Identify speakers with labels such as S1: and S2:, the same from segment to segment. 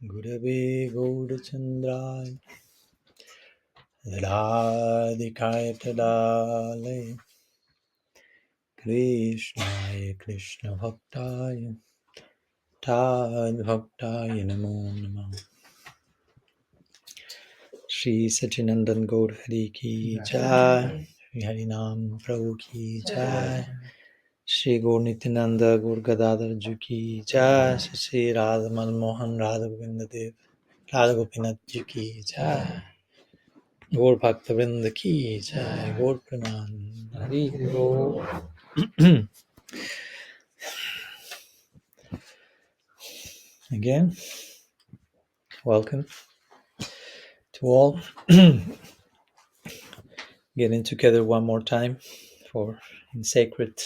S1: Gurave Gaurachandrai Radhikaya Tadale Krishnaya Krishna Bhaktaya Tad Bhaktaya Namo Namah. Shri Sachinandan Gaur Hari Ki Jai, Shri Harinam Prabhu Ki Jai, Shri Gaur Nityananda Gaur Gadadhar Ji Ki Jai, Shri Radha Mohan Radha Govinda Dev Radha Gopinath Ji Ki Jai, Gaur Bhakta Vrinda Ki Jai, Gaur Praman Hari Gaur. Again, welcome to all. Getting together one more time for in sacred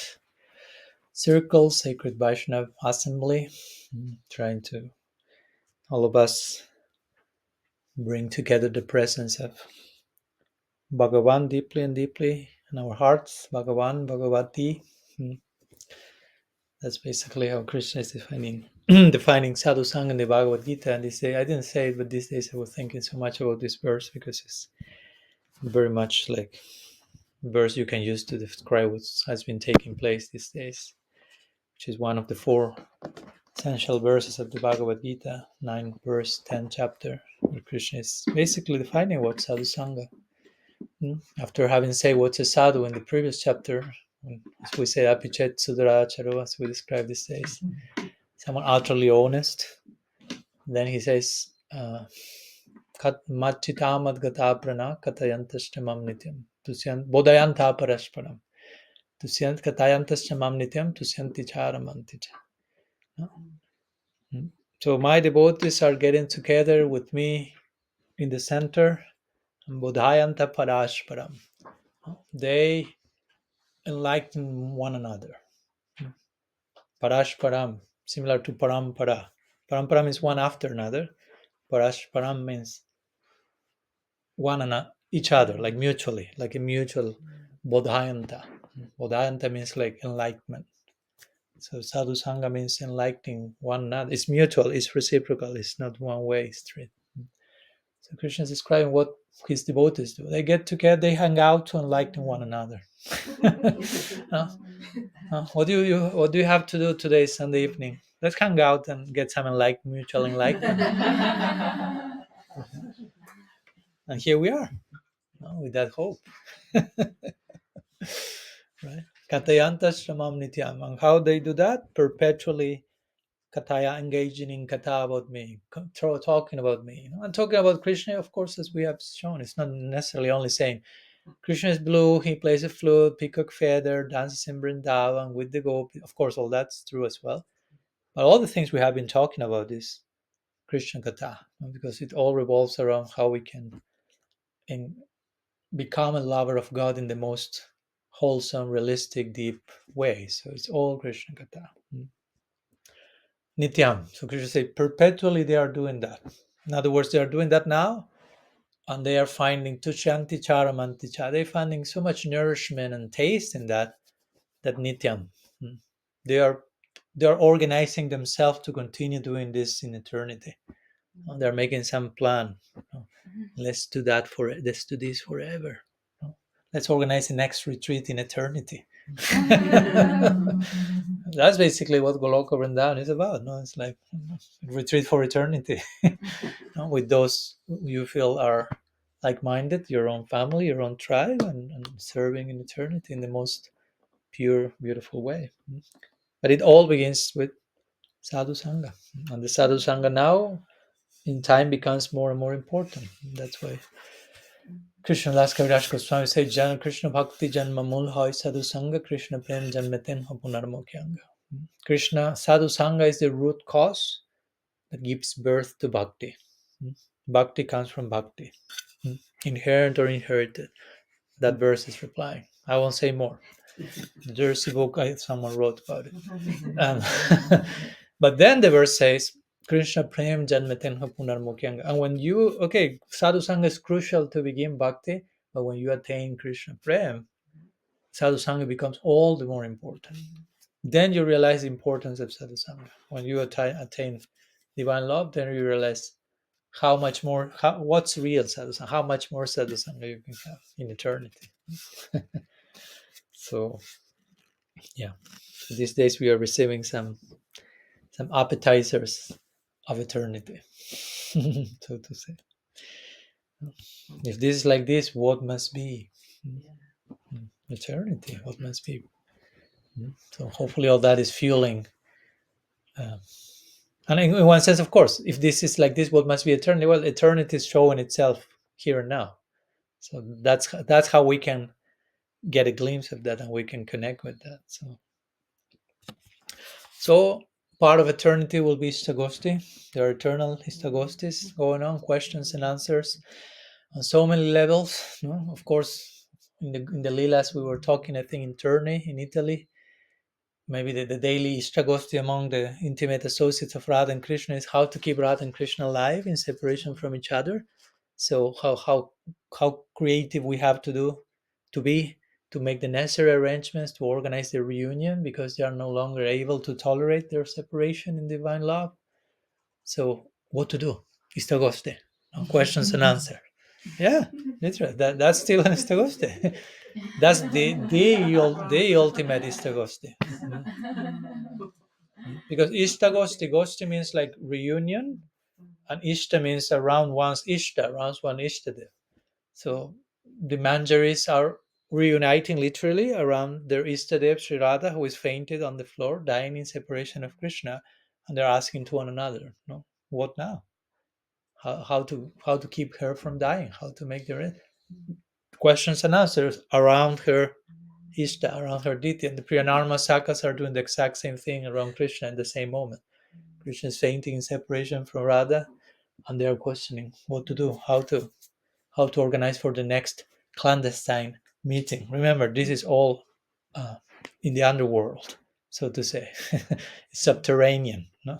S1: circle, sacred Vaishnav assembly, trying to all of us bring together the presence of Bhagavan deeply and deeply in our hearts. Bhagavan, Bhagavati. That's basically how Krishna is defining sadhu sanga in the Bhagavad-gita. And this day, I didn't say it, but these days I was thinking so much about this verse because it's very much like a verse you can use to describe what has been taking place these days, which is one of the four essential verses of the Bhagavad-gita, 9 verse 10 chapter, where Krishna is basically defining what sadhu sanga. After having said what's a sadhu in the previous chapter, as we say apichet sudaracharo, as we describe these days, someone utterly honest. Then he says, Matchitamad gata prana katayantastamam nityam bodhayanta parasparam tusyant katayantastamam nityam tusyanti charamanticha. So my devotees are getting together with me in the center. Bodhayanta parasparam. They enlighten one another. Parashparam, similar to parampara. Parampara means one after another. Parashparam means one and each other, like mutually, like a mutual bodhayanta. Bodhayanta means like enlightenment. So sadhu sangha means enlightening one another. It's mutual, it's reciprocal, it's not one way street. So Krishna is describing what his devotees do. They get together, they hang out to enlighten one another. What do you have to do today, Sunday evening? Let's hang out and get some mutual enlightenment. And here we are, with that hope. Right? Katayanta Shramam Nityam. And how they do that? Perpetually Kataya, engaging in Kata about me, talking about me. And talking about Krishna, of course, as we have shown, it's not necessarily only saying Krishna is blue, he plays a flute, peacock feather, dances in Vrindavan with the gopi. Of course, all that's true as well. But all the things we have been talking about is Krishna Kata, because it all revolves around how we can become a lover of God in the most wholesome, realistic, deep way. So it's all Krishna Kata. Nityam. So Krishna says perpetually they are doing that. In other words, they are doing that now, and they are finding Tushanti Charamanti Cha. They're finding so much nourishment and taste in that Nityam. They are organizing themselves to continue doing this in eternity. They're making some plan. Let's do this forever. Let's organize the next retreat in eternity. That's basically what Goloka Vrindavan is about. No, it's like retreat for eternity. With those you feel are like-minded, your own family, your own tribe, and serving in eternity in the most pure, beautiful way. But it all begins with sadhu sangha, and the sadhu sangha now, in time, becomes more and more important. That's why Krishna Das Kaviraj Goswami says, Jan Krishna-bhakti janma mul hoy sadhu sangha Krishna prem janmeten ho punarmokyanga. Krishna, sadhu sangha is the root cause that gives birth to bhakti. Bhakti comes from bhakti, inherent or inherited. That verse is replying. I won't say more. There's a book someone wrote about it. But then the verse says, Krishna prem janmeten punar mukyanga. And when sadhu sangha is crucial to begin bhakti, but when you attain Krishna prem, sadhu sangha becomes all the more important. Then you realize the importance of sadhu sangha when you attain divine love, then you realize how much more, what's real sadhu, how much more sadhu sanga you can have in eternity. So yeah, these days we are receiving some appetizers of eternity, so to say. If this is like this, what must be eternity? What must be? So hopefully all that is fueling. And in one sense, of course, if this is like this, what must be eternity? Well, eternity is showing itself here and now. So that's how we can get a glimpse of that, and we can connect with that. So part of eternity will be Istagosthi. There are eternal Istagosthis going on, questions and answers on so many levels. Of course, in the lilas we were talking, I think in Terni in Italy, maybe the daily Istagosthi among the intimate associates of Radha and Krishna is how to keep Radha and Krishna alive in separation from each other. So how creative we have to be to make the necessary arrangements to organize the reunion, because they are no longer able to tolerate their separation in divine love. So what to do? Istagosthi. Questions and answers. Yeah, literally. That's still an Istagosthi. That's the ultimate Istagosthi. Because Istagosthi, Gosti means like reunion, and Ishta means around one's Ishta, around one Ishtadev. So the Manjaris are reuniting literally around their Ishtadev, Sri Radha, who is fainted on the floor, dying in separation of Krishna, and they're asking to one another, what now? How to keep her from dying? How to make the questions and answers around her Ishta, around her deity, and the Priyanarma Sakas are doing the exact same thing around Krishna in the same moment. Krishna is fainting in separation from Radha, and they are questioning what to do, how to organize for the next clandestine meeting. Remember, this is all in the underworld, so to say. It's subterranean. No?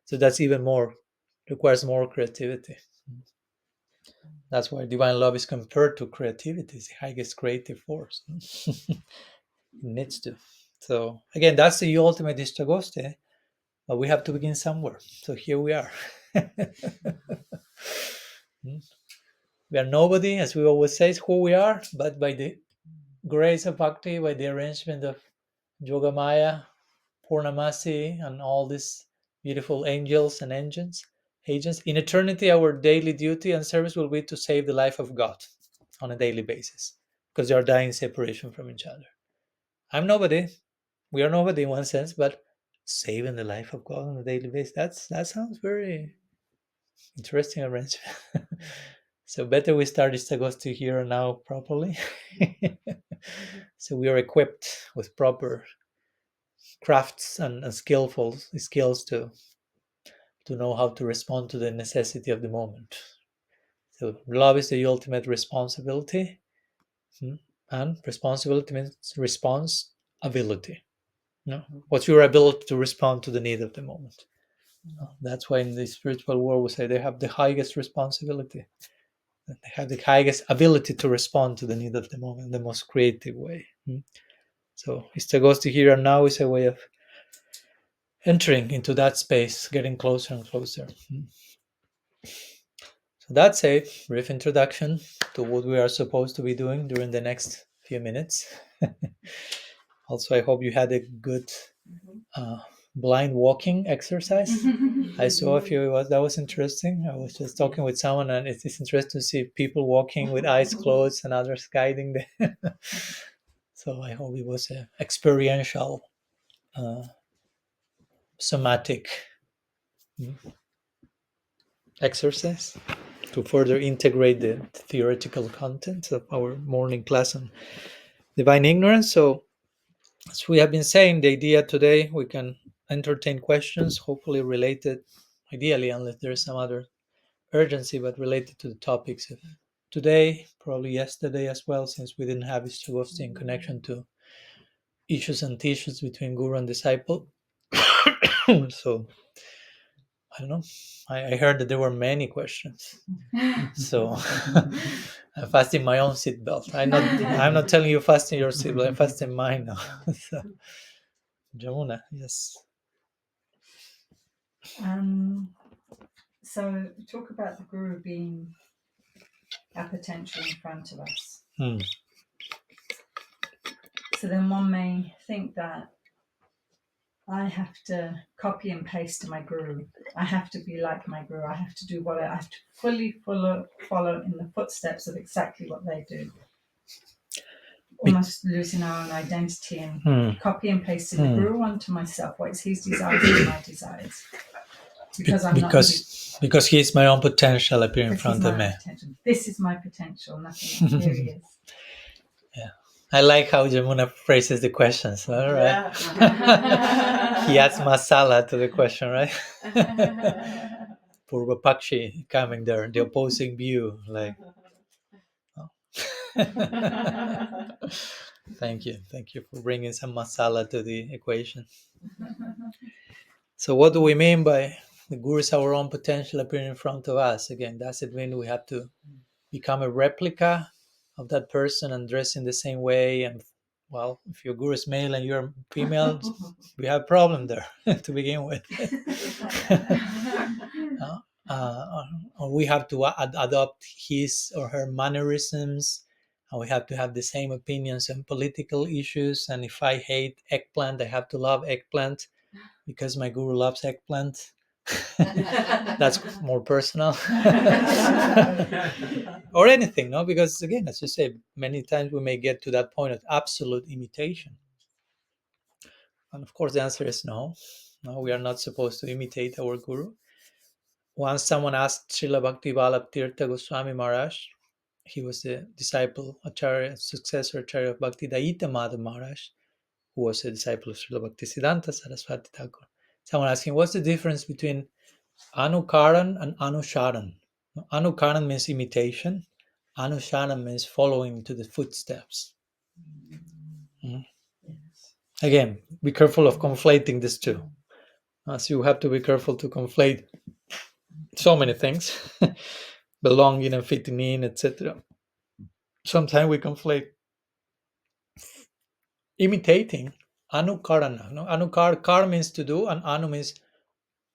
S1: So that's even more, requires more creativity. That's why divine love is compared to creativity. It's the highest creative force. It needs to. So again, that's the ultimate Istagosthi, but we have to begin somewhere. So here we are. We are nobody, as we always say, who we are, but by the grace of bhakti, by the arrangement of Yogamaya, Purnamasi, and all these beautiful angels and agents. In eternity, our daily duty and service will be to save the life of God on a daily basis, because they are dying in separation from each other. I'm nobody. We are nobody in one sense, but saving the life of God on a daily basis, that sounds very interesting arrangement. So better we start Istagosthi here and now properly. So we are equipped with proper crafts and skillful skills to know how to respond to the necessity of the moment. So love is the ultimate responsibility, and responsibility means responsibility. What's your ability to respond to the need of the moment? That's why in the spiritual world we say they have the highest responsibility. They have the highest ability to respond to the need of the moment in the most creative way. So Istagosthi here and now is a way of entering into that space, getting closer and closer. So that's a brief introduction to what we are supposed to be doing during the next few minutes. Also, I hope you had a good blind walking exercise. I saw a few. That was interesting. I was just talking with someone, and it's interesting to see people walking with eyes closed and others guiding them. So I hope it was an experiential, somatic exercise to further integrate the theoretical content of our morning class on divine ignorance. So, as we have been saying, the idea today, we can entertain questions, hopefully related, ideally, unless there is some other urgency, but related to the topics of today, probably yesterday as well, since we didn't have Istagosthi in connection to issues and tissues between guru and disciple. So I don't know. I heard that there were many questions, so I'm fastening my own seatbelt. I'm not telling you fasten your seatbelt. I'm fastening mine now. So, Jamuna, yes.
S2: So talk about the Guru being a potential in front of us. So then one may think that I have to copy and paste my Guru. I have to be like my Guru. I have to do what I have to fully follow in the footsteps of exactly what they do. Almost losing our own identity and copy and pasting the Guru onto myself. What is his desires and my desires?
S1: Because he's my own potential appearing in front of me.
S2: This is my potential, nothing else. Here he is.
S1: Yeah. I like how Jamuna phrases the questions. All right. Yeah. He adds masala to the question, right? Purva Pakshi coming there, the opposing view. Like, oh. Thank you for bringing some masala to the equation. So what do we mean by the Guru is our own potential appearing in front of us? Again, does it mean we have to become a replica of that person and dress in the same way? And well, if your Guru is male and you're female, we have a problem there to begin with. Or we have to adopt his or her mannerisms, and we have to have the same opinions on political issues. And if I hate eggplant, I have to love eggplant because my Guru loves eggplant. That's more personal. Or anything, no? Because again, as you say, many times we may get to that point of absolute imitation. And of course the answer is no. No, we are not supposed to imitate our Guru. Once someone asked Srila Bhakti Vallabh Tirtha Goswami Maharaj, he was the disciple, Acharya, successor Acharya of Bhakti Daita Madhav Maharaj, who was a disciple of Srila Bhakti Siddhanta Saraswati Thakur. Someone asked him, what's the difference between Anukaran and Anusharan? Anukaran means imitation. Anusharan means following to the footsteps. Again, be careful of conflating these two. So you have to be careful to conflate so many things, belonging and fitting in, etc. Sometimes we conflate imitating anukarana. No? Kar means to do, and anu means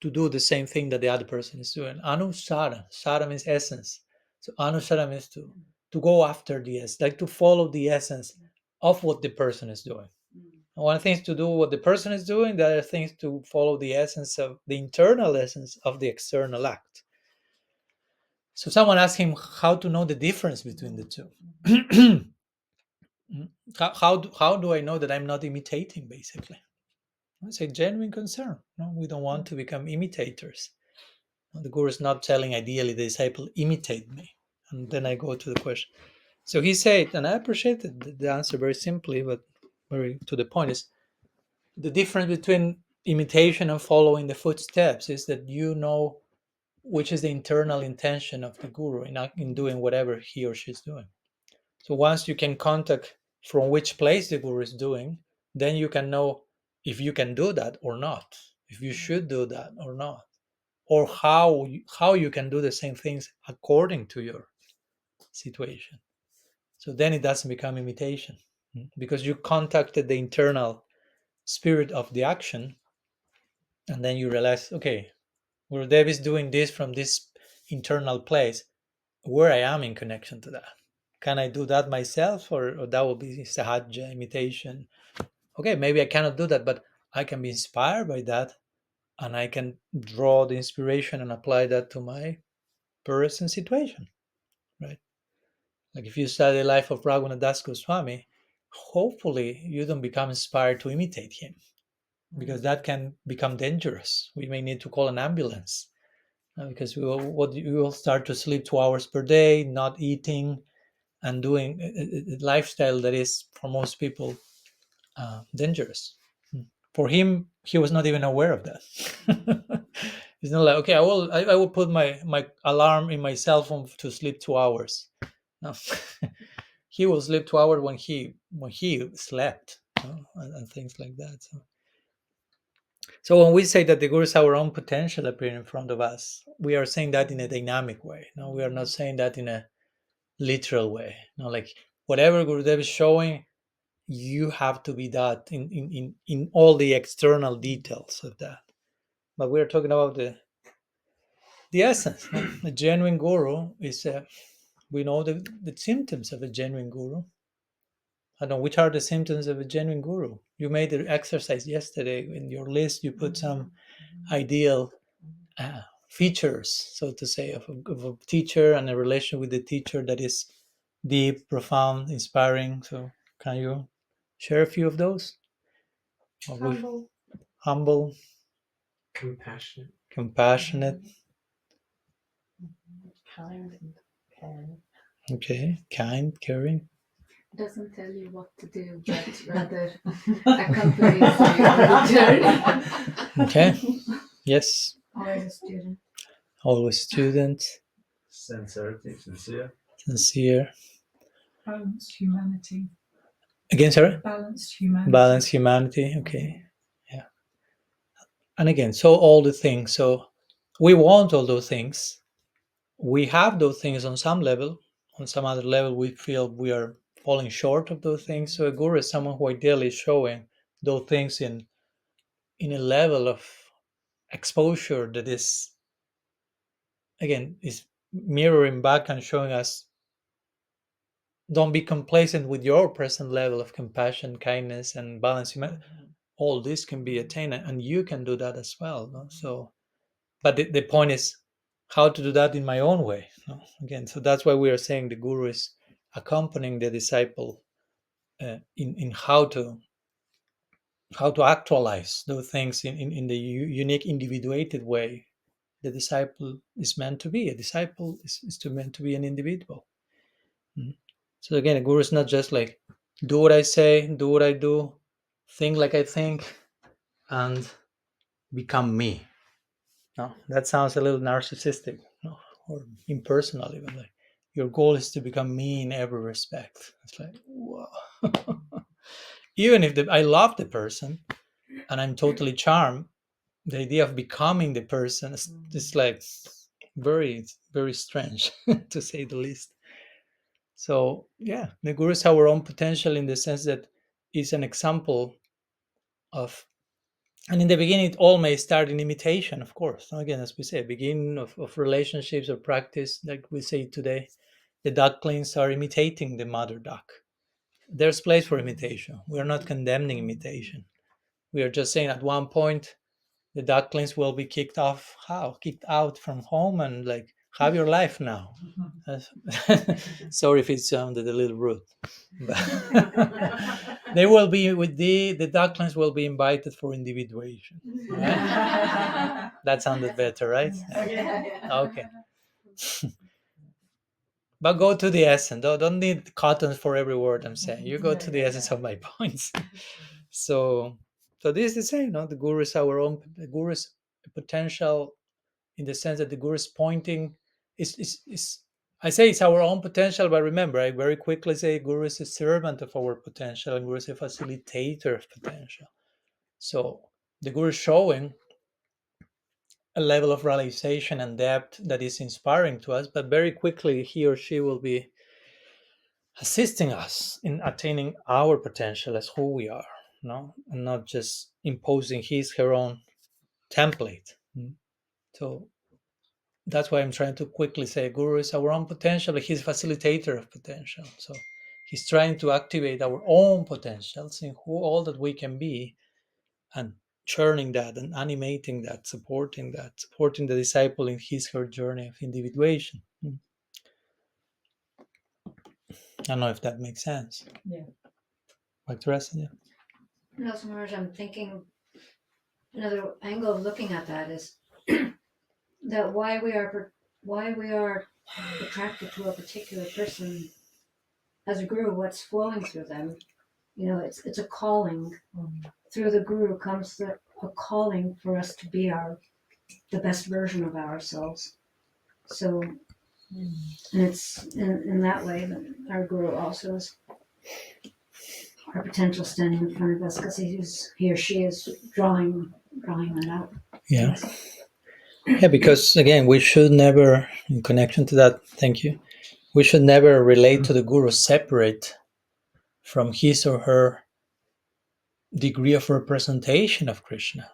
S1: to do the same thing that the other person is doing. Anusara, sara means essence. So anusara means to go after the essence, like to follow the essence of what the person is doing. One thing is to do what the person is doing, the other thing is to follow the essence of the internal essence of the external act. So someone asked him how to know the difference between the two. How do I know that I'm not imitating, basically? It's a genuine concern. No, we don't want to become imitators. The Guru is not telling ideally the disciple, imitate me. And then I go to the question. So he said, and I appreciate the answer very simply, but very to the point, is the difference between imitation and following the footsteps is that you know which is the internal intention of the Guru in doing whatever he or she is doing. So once you can contact from which place the Guru is doing, then you can know if you can do that or not, if you should do that or not, or how you can do the same things according to your situation. So then it doesn't become imitation, because you contacted the internal spirit of the action, and then you realize, okay, Gurudev is doing this from this internal place, where I am in connection to that. Can I do that myself, or that will be sahaja, imitation? Okay, maybe I cannot do that, but I can be inspired by that, and I can draw the inspiration and apply that to my present situation, right? Like if you study the life of Raghunath Das Goswami, hopefully you don't become inspired to imitate him, because that can become dangerous. We may need to call an ambulance, because we will start to sleep 2 hours per day, not eating, and doing a lifestyle that is for most people dangerous. For him, he was not even aware of that. He's not like, okay, I will put my alarm in my cell phone to sleep 2 hours. No. He will sleep 2 hours when he slept, and things like that. So when we say that the Guru is our own potential appearing in front of us, we are saying that in a dynamic way. No, we are not saying that in a literal way. No, like whatever Gurudev is showing, you have to be that in all the external details of that. But we are talking about the essence. No? A genuine guru is, we know the symptoms of a genuine guru. I don't know, which are the symptoms of a genuine guru. You made the exercise yesterday. In your list, you put some ideal features, so to say, of a teacher and a relation with the teacher that is deep, profound, inspiring. So, can you share a few of those?
S2: Humble.
S1: Humble, compassionate,
S2: Kind and caring.
S1: okay, kind, caring.
S3: Doesn't tell you what to do, but rather accompanies you on the journey.
S1: Okay, yes,
S3: Always a student.
S1: always student,
S4: Sincerity,
S1: sincere.
S2: Balanced humanity.
S1: Again, sorry?
S2: Balanced humanity.
S1: Balance humanity, okay. Yeah. And again, so all the things. So we want all those things. We have those things on some level. On some other level, we feel we are falling short of those things. So a guru is someone who ideally is showing those things in a level of exposure that is, again, is mirroring back and showing us, don't be complacent with your present level of compassion, kindness, and balance. All this can be attained, and you can do that as well. No? So, but the point is how to do that in my own way. No? Again, so that's why we are saying the guru is accompanying the disciple in how to actualize those things in the unique individuated way the disciple is meant to be. A disciple is meant to be an individual. So again, a guru is not just like, do what I say, do what I do, think like I think, and become me. No, that sounds a little narcissistic, no, or impersonal even. Like, your goal is to become me in every respect. It's like, whoa. Even if I love the person and I'm totally charmed, the idea of becoming the person is like very, very strange to say the least. So yeah, the guru is our own potential in the sense that it's an example of, and in the beginning it all may start in imitation, of course. Again, as we say, beginning of relationships or practice, like we say today, the ducklings are imitating the mother duck. There's place for imitation. We are not condemning imitation. We are just saying at one point the ducklings will be kicked out from home and like, have your life now. Sorry if it sounded a little rude, but they will be with the ducklings will be invited for individuation, right? That sounded better, right? Okay. But go to the essence. Don't need cottons for every word I'm saying. You go to the essence of my points. So this is the same. No, the guru is our own. The guru is a potential in the sense that the guru is pointing. Is I say it's our own potential, but remember, I very quickly say guru is a servant of our potential, and guru is a facilitator of potential. So the guru is showing a level of realization and depth that is inspiring to us, but very quickly he or she will be assisting us in attaining our potential as who we are, no, and not just imposing her own template. So that's why I'm trying to quickly say guru is our own potential, but he's a facilitator of potential. So he's trying to activate our own potentials in who all that we can be, and churning that and animating that, supporting the disciple in her journey of individuation. I don't know if that makes sense.
S2: Yeah.
S1: Like Teresa, yeah.
S3: No, Submerge, I'm thinking another angle of looking at that is that why we are attracted to a particular person as a guru, what's flowing through them. It's a calling. Through the guru comes a calling for us to be the best version of ourselves. So, and it's in that way that our guru also is our potential standing in front of us, because he or she is drawing that out.
S1: Yeah. Yeah, because again, we should never, in connection to that, thank you, we should never relate to the guru separate from his or her degree of representation of Krishna.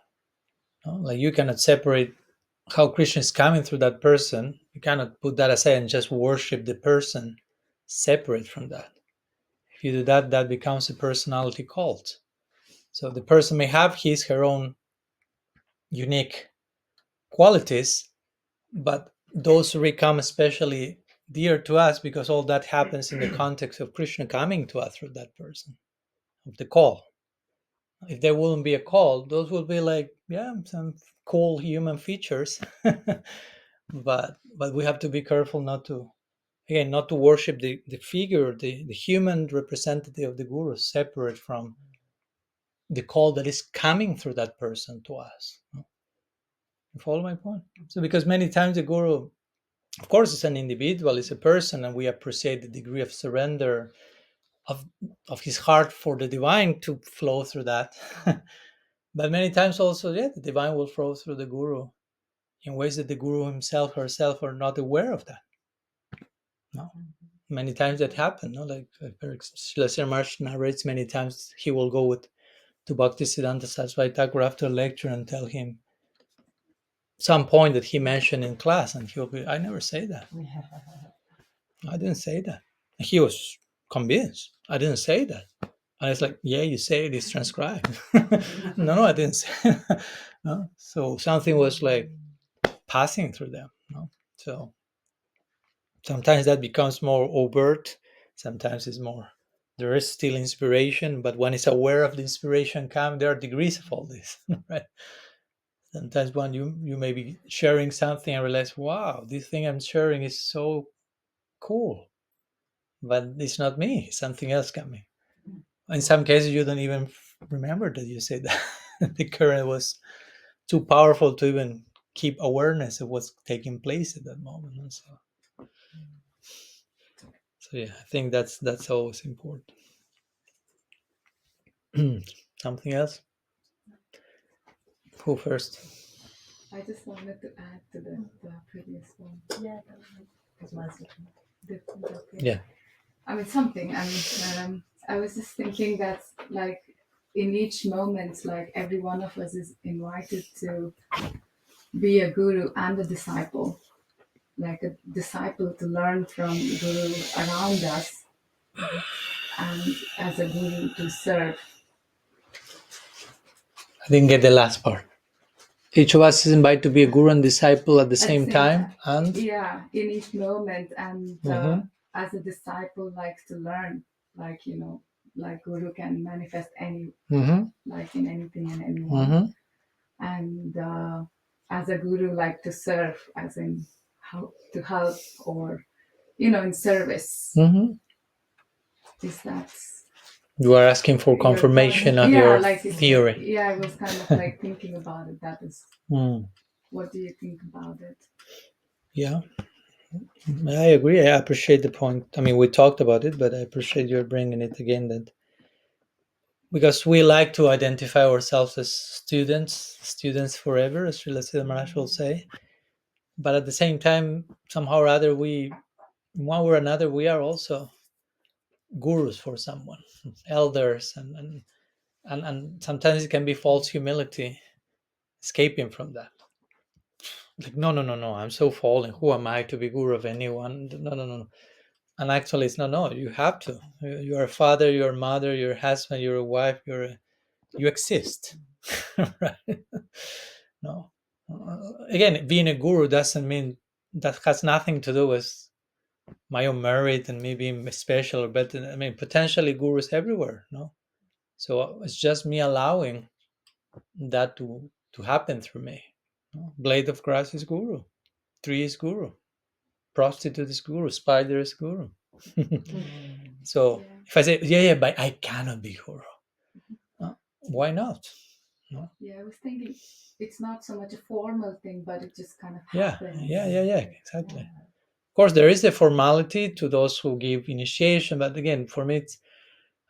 S1: No? Like, you cannot separate how Krishna is coming through that person, you cannot put that aside and just worship the person separate from that. If you do that, that becomes a personality cult. So the person may have her own unique qualities, but those become especially dear to us because all that happens in the context of Krishna coming to us through that person, of the call. If there wouldn't be a call, those would be like, yeah, some cool human features. but we have to be careful not to, again, not to worship the figure, the human representative of the guru separate from the call that is coming through that person to us. You follow my point? So because many times the guru, of course, is an individual, is a person, and we appreciate the degree of surrender of his heart for the divine to flow through that. But many times also, yeah, the divine will flow through the guru in ways that the guru himself, herself, are not aware of that. No, many times that happen. No, like Srila Maharaj narrates many times he will go to Bhaktisiddhanta Saraswati Thakur after a lecture and tell him some point that he mentioned in class, and he'll be, I never say that. I didn't say that. And he was convinced. I didn't say that. And it's like, yeah, you say it is transcribed. No, I didn't say that. No? So something was like passing through them. No? So sometimes that becomes more overt. Sometimes it's more, there is still inspiration, but when it's aware of the inspiration come, there are degrees of all this, right? Sometimes when you may be sharing something and realize, wow, this thing I'm sharing is so cool, but it's not me, it's something else coming. In some cases, you don't even remember that you said that. The current was too powerful to even keep awareness of what's taking place at that moment. And so yeah, I think that's always important. Something else? Who first?
S5: I just wanted to add to the previous one.
S2: Yeah,
S1: Yeah.
S5: I mean, something. I was just thinking that, like, in each moment, like, every one of us is invited to be a guru and a disciple. Like a disciple to learn from guru around us, and as a guru to serve.
S1: I didn't get the last part. Each of us is invited to be a guru and disciple at the same time, and
S5: yeah, in each moment, and as a disciple likes to learn, like, like guru can manifest any, like in anything and anyone, and as a guru like to serve, as in how to help, or in service. Is that
S1: you are asking for confirmation of your theory?
S5: Yeah, I was kind of like thinking about it. That is, what do you think about it?
S1: Yeah, I agree. I appreciate the point. I mean, we talked about it, but I appreciate your bringing it again. That because we like to identify ourselves as students forever, as Srila Siddha Maharaj will say. But at the same time, somehow or other, we, one way or another, we are also gurus for someone, elders, and sometimes it can be false humility, escaping from that. Like, no, I'm so fallen. Who am I to be guru of anyone? No. And actually, it's no. You have to. You're a father, you're a mother, you're a husband, you're a wife. You exist, right? No. Again, being a guru doesn't mean, that has nothing to do with my own merit and me being special or better. I mean, potentially gurus everywhere. No. So it's just me allowing that to happen through me. No? Blade of grass is guru. Tree is guru. Prostitute is guru. Spider is guru. So if I say, yeah, but I cannot be guru. Why not? No?
S5: Yeah, I was thinking it's not so much a formal thing, but it just kind of
S1: Yeah,
S5: happens.
S1: yeah, exactly. Of course, there is a formality to those who give initiation, but again, for me, it's,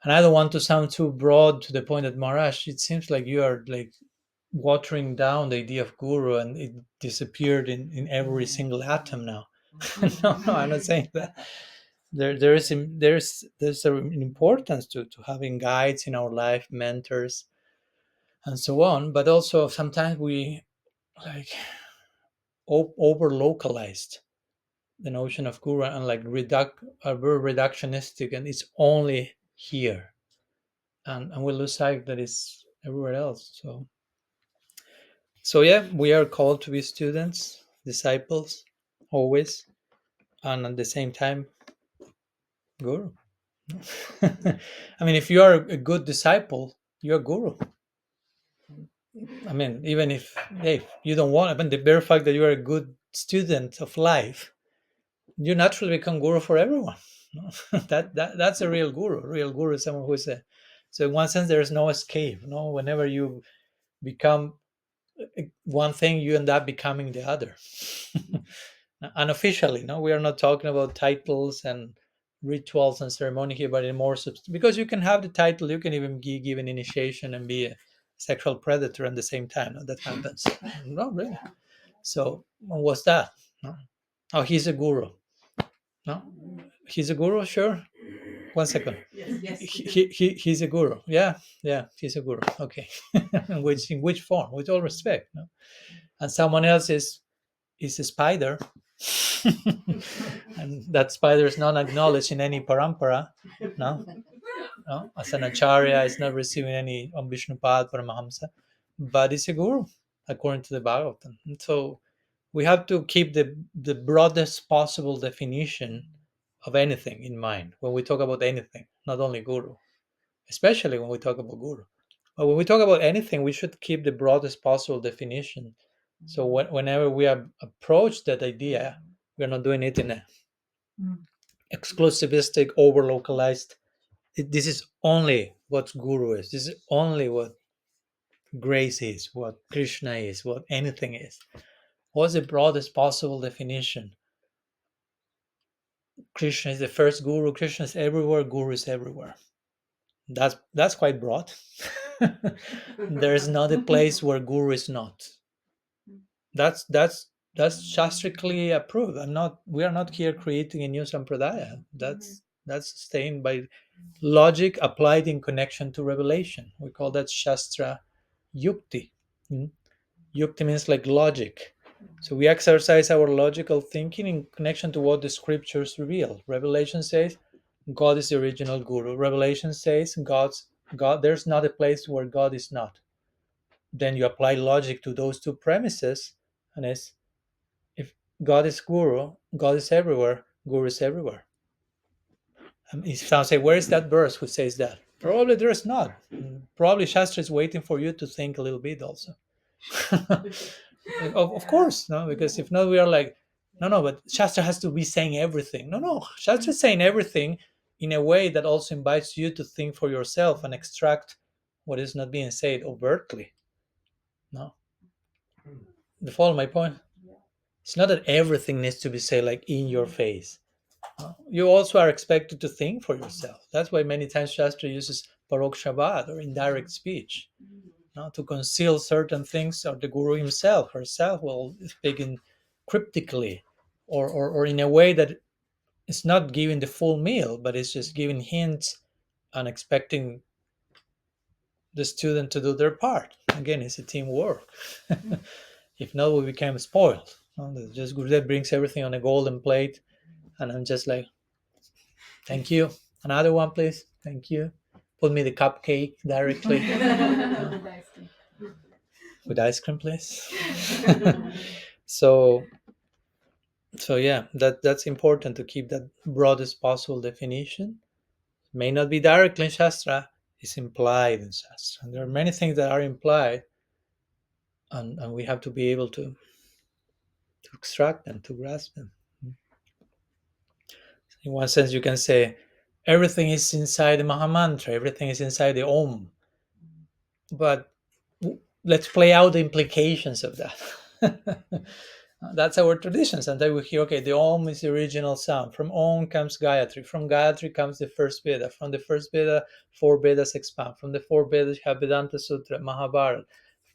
S1: and I don't want to sound too broad to the point that Maharaj, it seems like you are like watering down the idea of guru and it disappeared in every single atom now. No, I'm not saying that. There's an importance to having guides in our life, mentors, and so on. But also sometimes we like over localized the notion of guru, and like very reductionistic, and it's only here, and we lose sight that it's everywhere else. So yeah, we are called to be students, disciples, always, and at the same time, guru. I mean, if you are a good disciple, you're a guru. I mean, even if hey, you don't want, I mean, the bare fact that you are a good student of life, you naturally become guru for everyone. No? That's a real guru. A real guru is someone who is a. So in one sense, there is no escape. No, whenever you become one thing, you end up becoming the other. Unofficially, no, we are not talking about titles and rituals and ceremony here, but in more because you can have the title, you can even give an initiation and be a sexual predator at the same time. No, that happens. No, really. So what's that? No? Oh, he's a guru. No, he's a guru. Sure. 1 second.
S2: Yes.
S1: He's a guru. Yeah, he's a guru. Okay. in which form? With all respect. No? And someone else is a spider. And that spider is not acknowledged in any parampara. No? No? As an acharya, is not receiving any on Vishnupad Paramahamsa, but it's a guru, according to the Bhagavatam. And so we have to keep the broadest possible definition of anything in mind when we talk about anything, not only guru, especially when we talk about guru. But when we talk about anything, we should keep the broadest possible definition. So whenever we approach that idea, we're not doing it in a exclusivistic, over-localized. This is only what guru is. This is only what grace is, what Krishna is, what anything is. What's the broadest possible definition? Krishna is the first guru. Krishna is everywhere. Guru is everywhere. That's quite broad. There is not a place where guru is not. That's shastrically approved. We are not here creating a new sampradaya. That's sustained by logic applied in connection to revelation. We call that shastra yukti. Yukti means like logic. So we exercise our logical thinking in connection to what the scriptures reveal. Revelation says God is the original guru. Revelation says God. There's not a place where God is not. Then you apply logic to those two premises, and it's if God is guru, God is everywhere, guru is everywhere. If someone say, where is that verse who says that? Probably there is not. Probably Shastra is waiting for you to think a little bit also. of course, no, because if not, we are like, no, but Shastra has to be saying everything. No, Shastra is saying everything in a way that also invites you to think for yourself and extract what is not being said overtly. No, you follow my point? It's not that everything needs to be said like in your face. You also are expected to think for yourself. That's why many times Shastra uses parokshabad or indirect speech, to conceal certain things, or the guru himself, herself will speak in cryptically, or in a way that it's not giving the full meal, but it's just giving hints and expecting the student to do their part. Again, it's a teamwork. If not, we become spoiled. Just Gurudev brings everything on a golden plate, and I'm just like, thank you. Another one, please. Thank you. Put me the cupcake directly. With ice cream, please. so yeah, that's important to keep that broadest possible definition. May not be directly in Shastra, it's implied in Shastra. And there are many things that are implied, and we have to be able to extract them, to grasp them. In one sense, you can say everything is inside the Mahamantra, everything is inside the Om. But let's play out the implications of that. That's our tradition. Sometimes we hear, okay, the Om is the original sound. From Om comes Gayatri. From Gayatri comes the first Veda. From the first Veda, 4 Vedas expand. From the 4 Vedas, you have Vedanta Sutra, Mahabharata,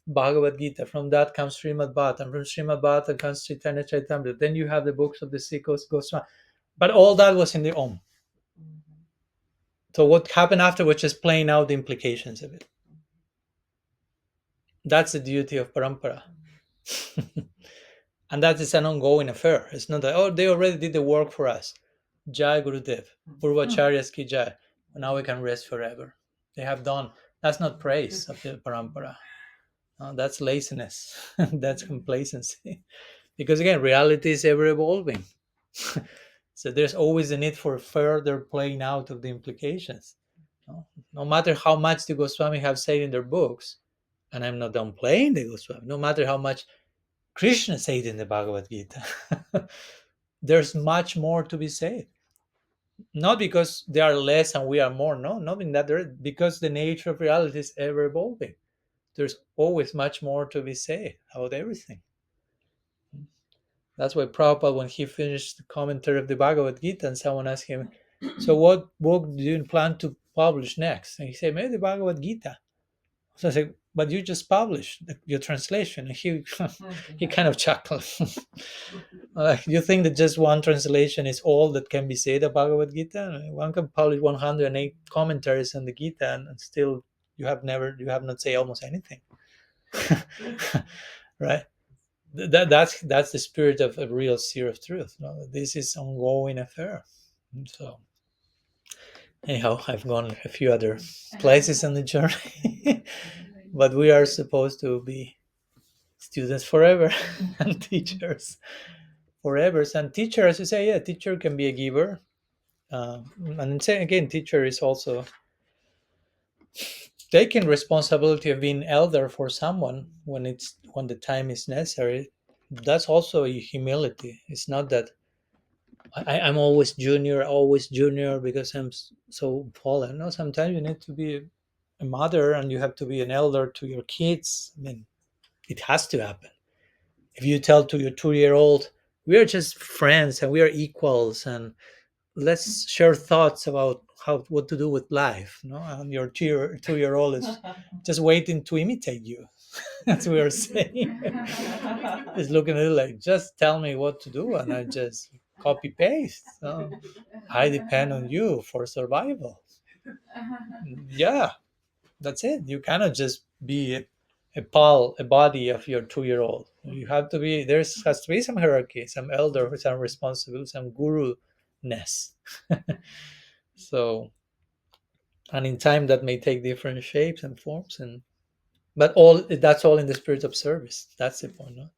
S1: Bhagavad-gita. From that comes Srimad Bhagavatam. From Srimad Bhagavatam comes Chaitanya Chaitamrita. Then you have the books of the Sikhs, Goswami. But all that was in the Om. So what happened afterwards is playing out the implications of it. That's the duty of parampara. And that is an ongoing affair. It's not that, oh, they already did the work for us. Jai Gurudev, Purvacharyas ki Jai. Now we can rest forever. They have done. That's not praise of the parampara. No, that's laziness. That's complacency. Because again, reality is ever evolving. So there's always a need for further playing out of the implications. No matter how much the Goswami have said in their books, and I'm not downplaying the Goswami, no matter how much Krishna said in the Bhagavad-gita, there's much more to be said. Not because they are less and we are more, no, not in that direction, because the nature of reality is ever evolving. There's always much more to be said about everything. That's why Prabhupada, when he finished the commentary of the Bhagavad-gita, and someone asked him, so what book do you plan to publish next? And he said, maybe the Bhagavad-gita. So I said, but you just published your translation. And he kind of chuckled. You think that just one translation is all that can be said about Bhagavad-gita? One can publish 108 commentaries on the Gita, and still you have not said almost anything. Right? That's the spirit of a real seer of truth. No? This is ongoing affair. So anyhow, I've gone a few other places on the journey, but we are supposed to be students forever and teachers forever. And teacher, as you say, yeah, teacher can be a giver. And again, teacher is also taking responsibility of being elder for someone when the time is necessary. That's also a humility. It's not that I'm always junior because I'm so fallen. No, sometimes you need to be a mother and you have to be an elder to your kids. I mean, it has to happen. If you tell to your 2-year-old, we are just friends and we are equals and let's share thoughts about what to do with life, no? And your 2-year-old is just waiting to imitate you. That's what we are saying. It's looking at it like, just tell me what to do and I just copy paste. So I depend on you for survival. Yeah, that's it. You cannot just be a body of your 2-year-old. You have to be, has to be some hierarchy, some elder, some responsibility, some guru-ness. So, and in time that may take different shapes and forms, but that's all in the spirit of service. That's the point. No?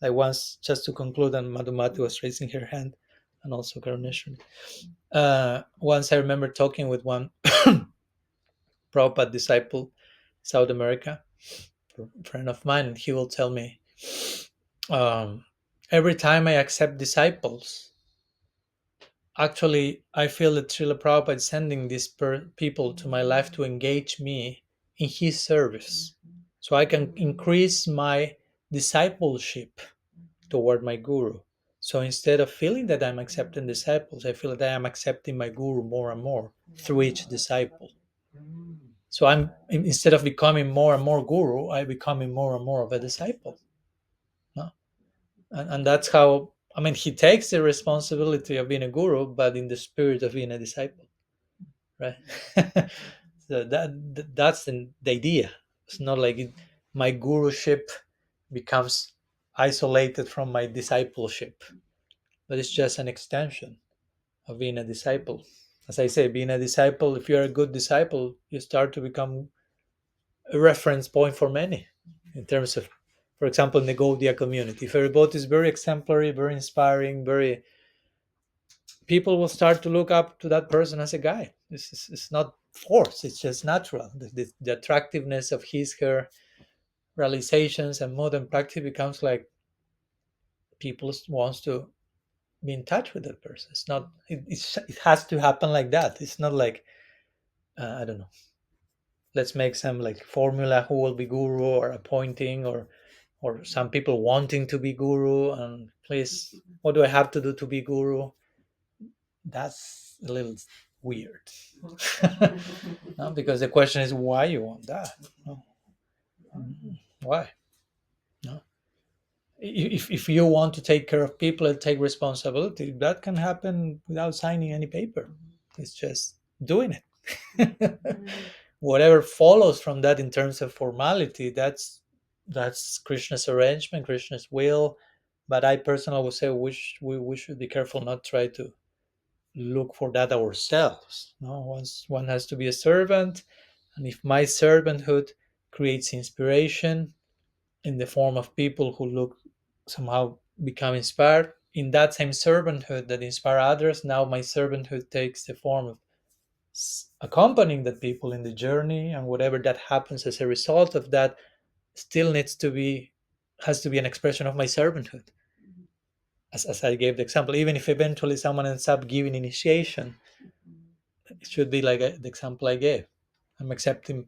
S1: Like once, just to conclude, and Madhumati was raising her hand, and also Karuneshwari. Once I remember talking with one Prabhupada disciple, South America, a friend of mine, and he will tell me, every time I accept disciples, actually, I feel that Srila Prabhupada is sending these people to my life to engage me in his service. So I can increase my discipleship toward my guru. So instead of feeling that I'm accepting disciples, I feel that I am accepting my guru more and more through each disciple. So I'm, instead of becoming more and more guru, I'm becoming more and more of a disciple. No? And that's how, I mean, he takes the responsibility of being a guru, but in the spirit of being a disciple, right? So that's the idea. It's not like my guruship becomes isolated from my discipleship, but it's just an extension of being a disciple. As I say, being a disciple, if you're a good disciple, you start to become a reference point for many in terms of, for example, in the Gaudiya community. If everybody is very exemplary, very inspiring, people will start to look up to that person as a guide. It's not forced, it's just natural. The attractiveness of her realizations and modern practice becomes like people wants to be in touch with that person. It's not, it has to happen like that. It's not like, I don't know, let's make some like formula who will be guru or appointing or some people wanting to be guru and please, what do I have to do to be guru? That's a little weird. No, because the question is why you want that. No. Why? No. If you want to take care of people and take responsibility, that can happen without signing any paper. It's just doing it. Whatever follows from that in terms of formality, that's Krishna's arrangement, Krishna's will. But I personally would say we should be careful not try to look for that ourselves. No, one has to be a servant, and if my servanthood creates inspiration in the form of people who look somehow become inspired in that same servanthood that inspire others, now my servanthood takes the form of accompanying the people in the journey, and whatever that happens as a result of that still has to be an expression of my servanthood, as I gave the example. Even if eventually someone ends up giving initiation, it should be like the example I gave. I'm accepting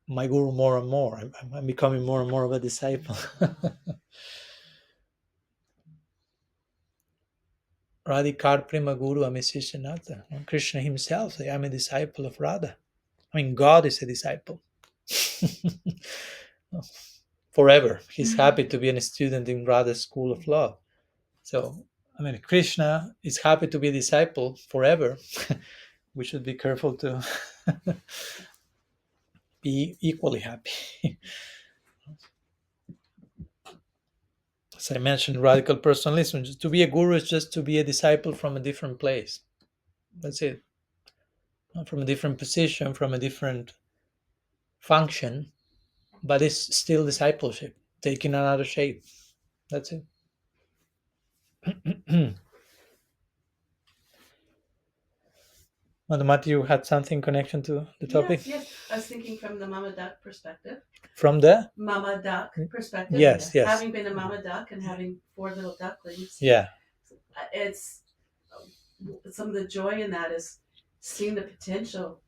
S1: my guru more and more. I'm becoming more and more of a disciple. Radhikar Prima Guru Amisishanata. Krishna himself said, I'm a disciple of Radha. I mean, God is a disciple. Forever. He's happy to be a student in Radha's school of love. So, I mean, Krishna is happy to be a disciple forever. We should be careful to be equally happy. As I mentioned, radical personalism. To be a guru is just to be a disciple from a different place. That's it. From a different position, from a different function, but it's still discipleship, taking another shape. That's it. Madam Mati, you had something in connection to the topic?
S6: Yes. I was thinking from the mama duck perspective.
S1: From the
S6: Mama duck perspective.
S1: yes.
S6: Having been a mama duck and having 4 little ducklings.
S1: Yeah.
S6: It's some of the joy in that is seeing the potential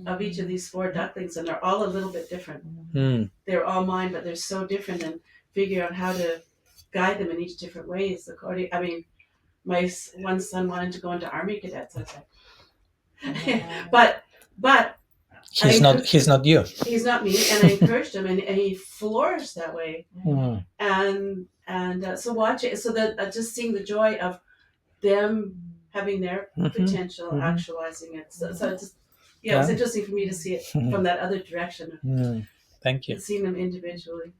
S6: of each of these 4 ducklings, and they're all a little bit different. They're all mine, but they're so different, and figure out how to guide them in each different ways. I mean, my one son wanted to go into Army cadets. I was like, but
S1: he's not you.
S6: He's not me, and I encouraged him, and he flourished that way. And so watch it, so that just seeing the joy of them having their potential, actualizing it. So it's just, it's interesting for me to see it from that other direction.
S1: Thank you.
S6: Seeing them individually.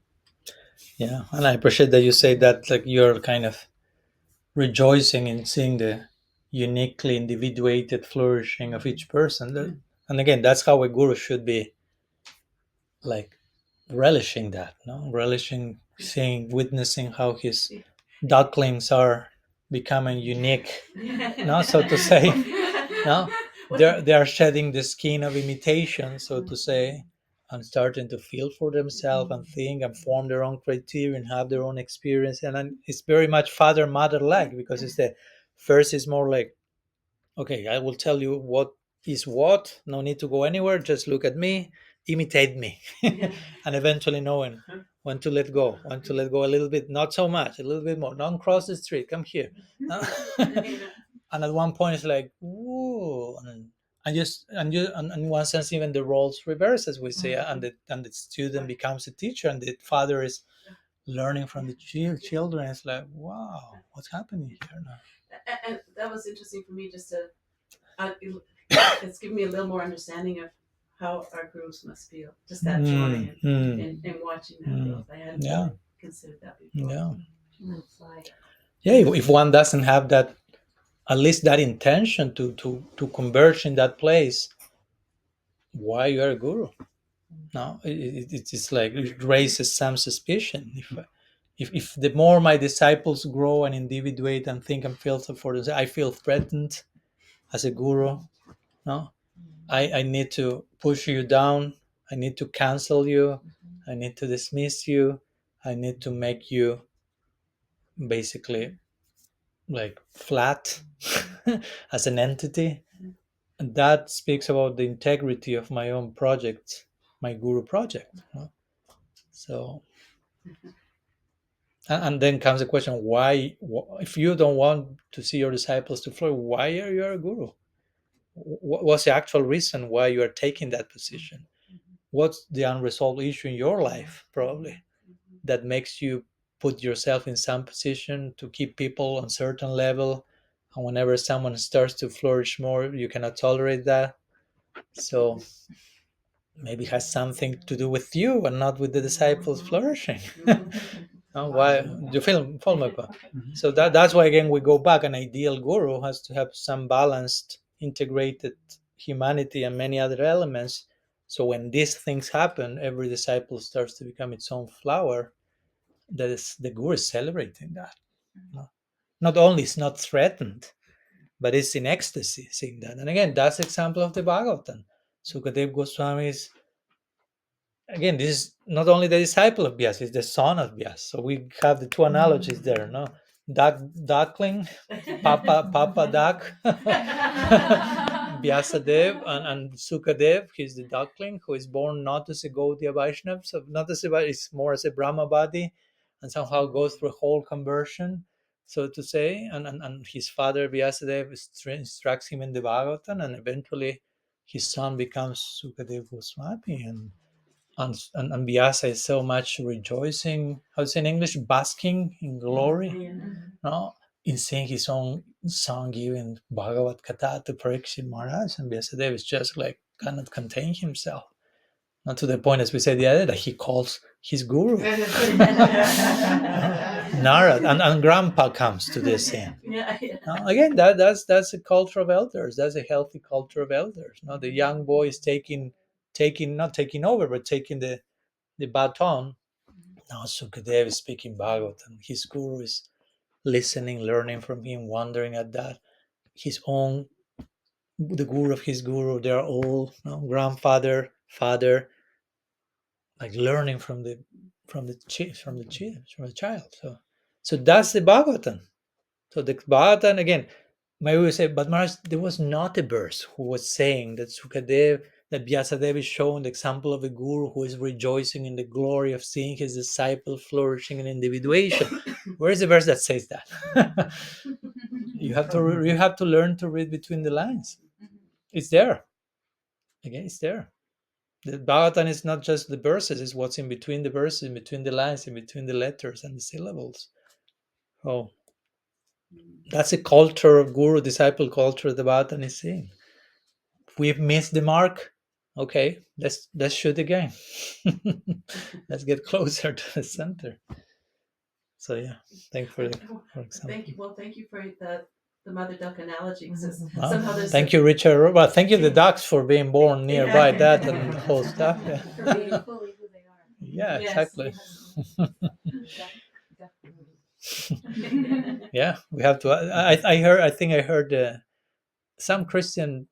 S1: Yeah, and I appreciate that you say that, like, you're kind of rejoicing in seeing the uniquely individuated flourishing of each person. And again, that's how a guru should be, like, relishing that, no? Relishing, seeing, witnessing how his ducklings are becoming unique, no, so to say. No, they are shedding the skin of imitation, so to say, and starting to feel for themselves and think and form their own criteria and have their own experience. And then it's very much father mother like, because it's the first is more like, okay, I will tell you what is what, no need to go anywhere, just look at me, imitate me. And eventually knowing when to let go a little bit, not so much, a little bit more, don't cross the street, come here. And at one point it's like, whoa, and in one sense even the roles reverse, as we say, and the student becomes a teacher, and the father is learning from the children. It's like, wow, what's happening here now?
S6: And that was interesting for me, just to it's given me a little more understanding of how our gurus must feel, just that joy in watching that growth. I hadn't really considered that before.
S1: If one doesn't have that, at least that intention to converge in that place, why you are a guru? No, it's like it raises some suspicion. If the more my disciples grow and individuate and think and feel for themselves, I feel threatened as a guru. No, I need to push you down. I need to cancel you. I need to dismiss you. I need to make you basically like flat as an entity. And that speaks about the integrity of my own project, my guru project. No? So, and then comes the question: why, if you don't want to see your disciples to flourish, why are you a guru? What's the actual reason why you are taking that position? What's the unresolved issue in your life, probably, that makes you put yourself in some position to keep people on a certain level, and whenever someone starts to flourish more, you cannot tolerate that? So maybe it has something to do with you and not with the disciples flourishing. Why you follow my point? So that's why again we go back. An ideal guru has to have some balanced, integrated humanity and many other elements. So when these things happen, every disciple starts to become its own flower. That is, the guru is celebrating that. No? Not only it's not threatened, but it's in ecstasy seeing that. And again, that's the example of the Bhagavatam. Sukadev Goswami is, again, this is not only the disciple of Vyasa, it's the son of Vyasa. So we have the two analogies there, no? Duckling, Papa Duck, Vyasadev, and Sukadev, he's the duckling who is born not as a Gaudiya Vaishnava, so not as a Vaishnava, it's more as a Brahmavadi, and somehow goes through a whole conversion, so to say. And his father, Vyasadev, instructs him in the Bhagavatam, and eventually his son becomes Sukadev Goswami. And Vyasa is so much rejoicing, how to say in English, basking in glory, no? In seeing his own son giving Bhagavad-gita to Parikshit Maharaj, and Vyasadeva is just like cannot contain himself. Not to the point, as we said the other day, that he calls his guru. Narad, and grandpa comes to this scene. Again, that's a culture of elders. That's a healthy culture of elders. No, the young boy is not taking over, but taking the baton. Now Sukadev is speaking Bhagavatam. His guru is listening, learning from him, wondering at that. The guru of his guru, they're all grandfather, father, like learning from the child. So that's the Bhagavatam. So the Bhagavatam, again, maybe we say, but Maharaj, there was not a verse who was saying that that Vyasadeva is showing the example of a guru who is rejoicing in the glory of seeing his disciple flourishing in individuation. Where is the verse that says that? You have to learn to read between the lines. It's there. Again, it's there. The Bhagavatam is not just the verses; it's what's in between the verses, in between the lines, in between the letters and the syllables. Oh, that's a culture of guru-disciple culture the Bhagavatam is seeing. We've missed the mark. Okay, let's shoot again. Let's get closer to the center. So yeah, thank you for example.
S6: Thank you for the mother duck analogy.
S1: Thank you, Richard. Well, thank you, the ducks, for being born nearby that and the whole stuff. Yeah,
S3: For being fully who they are.
S1: yeah, exactly. Yeah, we have to. I think I heard some Christian,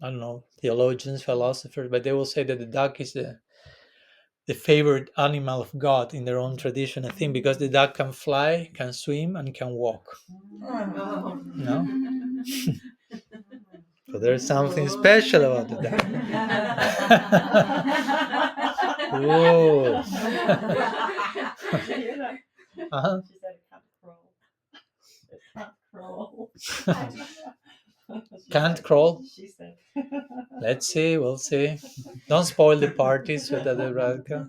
S1: I don't know, theologians, philosophers, but they will say that the duck is the favorite animal of God in their own tradition. I think because the duck can fly, can swim, and can walk.
S6: Oh.
S1: No? So there's something special about the duck. Whoa. Uh-huh.
S7: She said it can't crawl. It can't crawl.
S1: Can't crawl?
S7: She said.
S1: Let's see, we'll see. Don't spoil the parties with other Radha.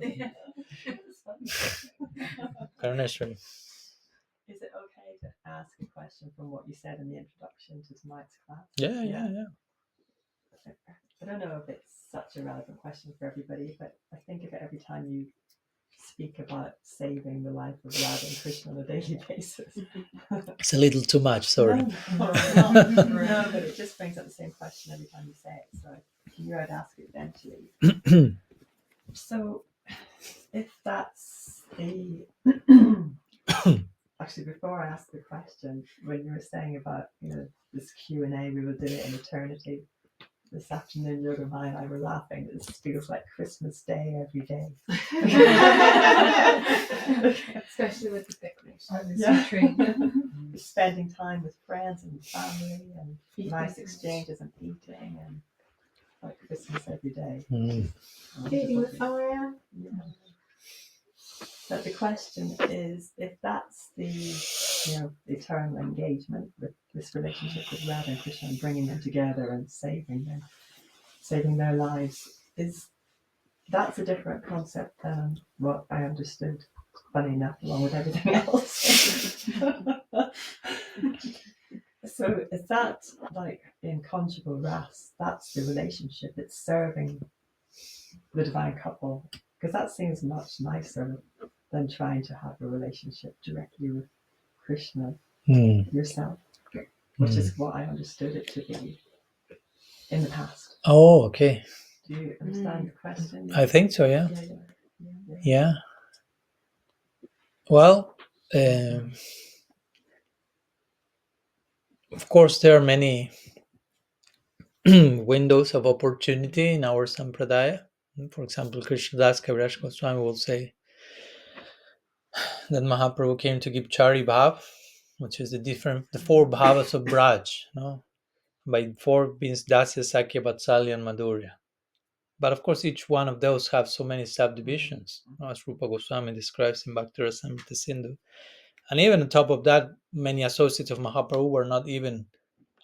S1: Karneshwari.
S7: Is it okay to ask a question from what you said in the introduction to tonight's class?
S1: Yeah.
S7: I don't know if it's such a relevant question for everybody, but I think of it every time you speak about saving the life of Radha and Krishna on a daily basis.
S1: It's a little too much, sorry.
S7: No, but it just brings up the same question every time you say it, so I knew I'd ask it eventually. So, if that's the... Actually, before I ask the question, when you were saying about this Q&A, we will do it in eternity. This afternoon, Yogamai and I were laughing. This feels like Christmas Day every day.
S3: Especially with the picnics.
S7: Spending time with friends and family and nice exchanges and eating and like Christmas every day.
S3: Feeding with fire.
S7: Yeah. But the question is, if that's the eternal engagement with this relationship with Radha and Krishna and bringing them together and saving their lives, that's a different concept than what I understood, funny enough, along with everything else. So is that like in conjugal ras, that's the relationship, it's serving the divine couple, because that seems much nicer than trying to have a relationship directly with Krishna yourself, which is what I understood it to be in the past.
S1: Oh, okay.
S7: Do you understand the question?
S1: I think so, yeah.
S7: Yeah.
S1: Yeah. Well, of course, there are many windows of opportunity in our sampradaya. For example, Krishna-das Kaviraj Goswami will say that Mahaprabhu came to give Chari Bhav, which is the four bhavas of Braj. No? By four means Dasya, Sakya, Vatsalya, and Madhurya. But of course, each one of those have so many subdivisions, as Rupa Goswami describes in Bhakti Rasamrita Sindhu. And even on top of that, many associates of Mahaprabhu were not even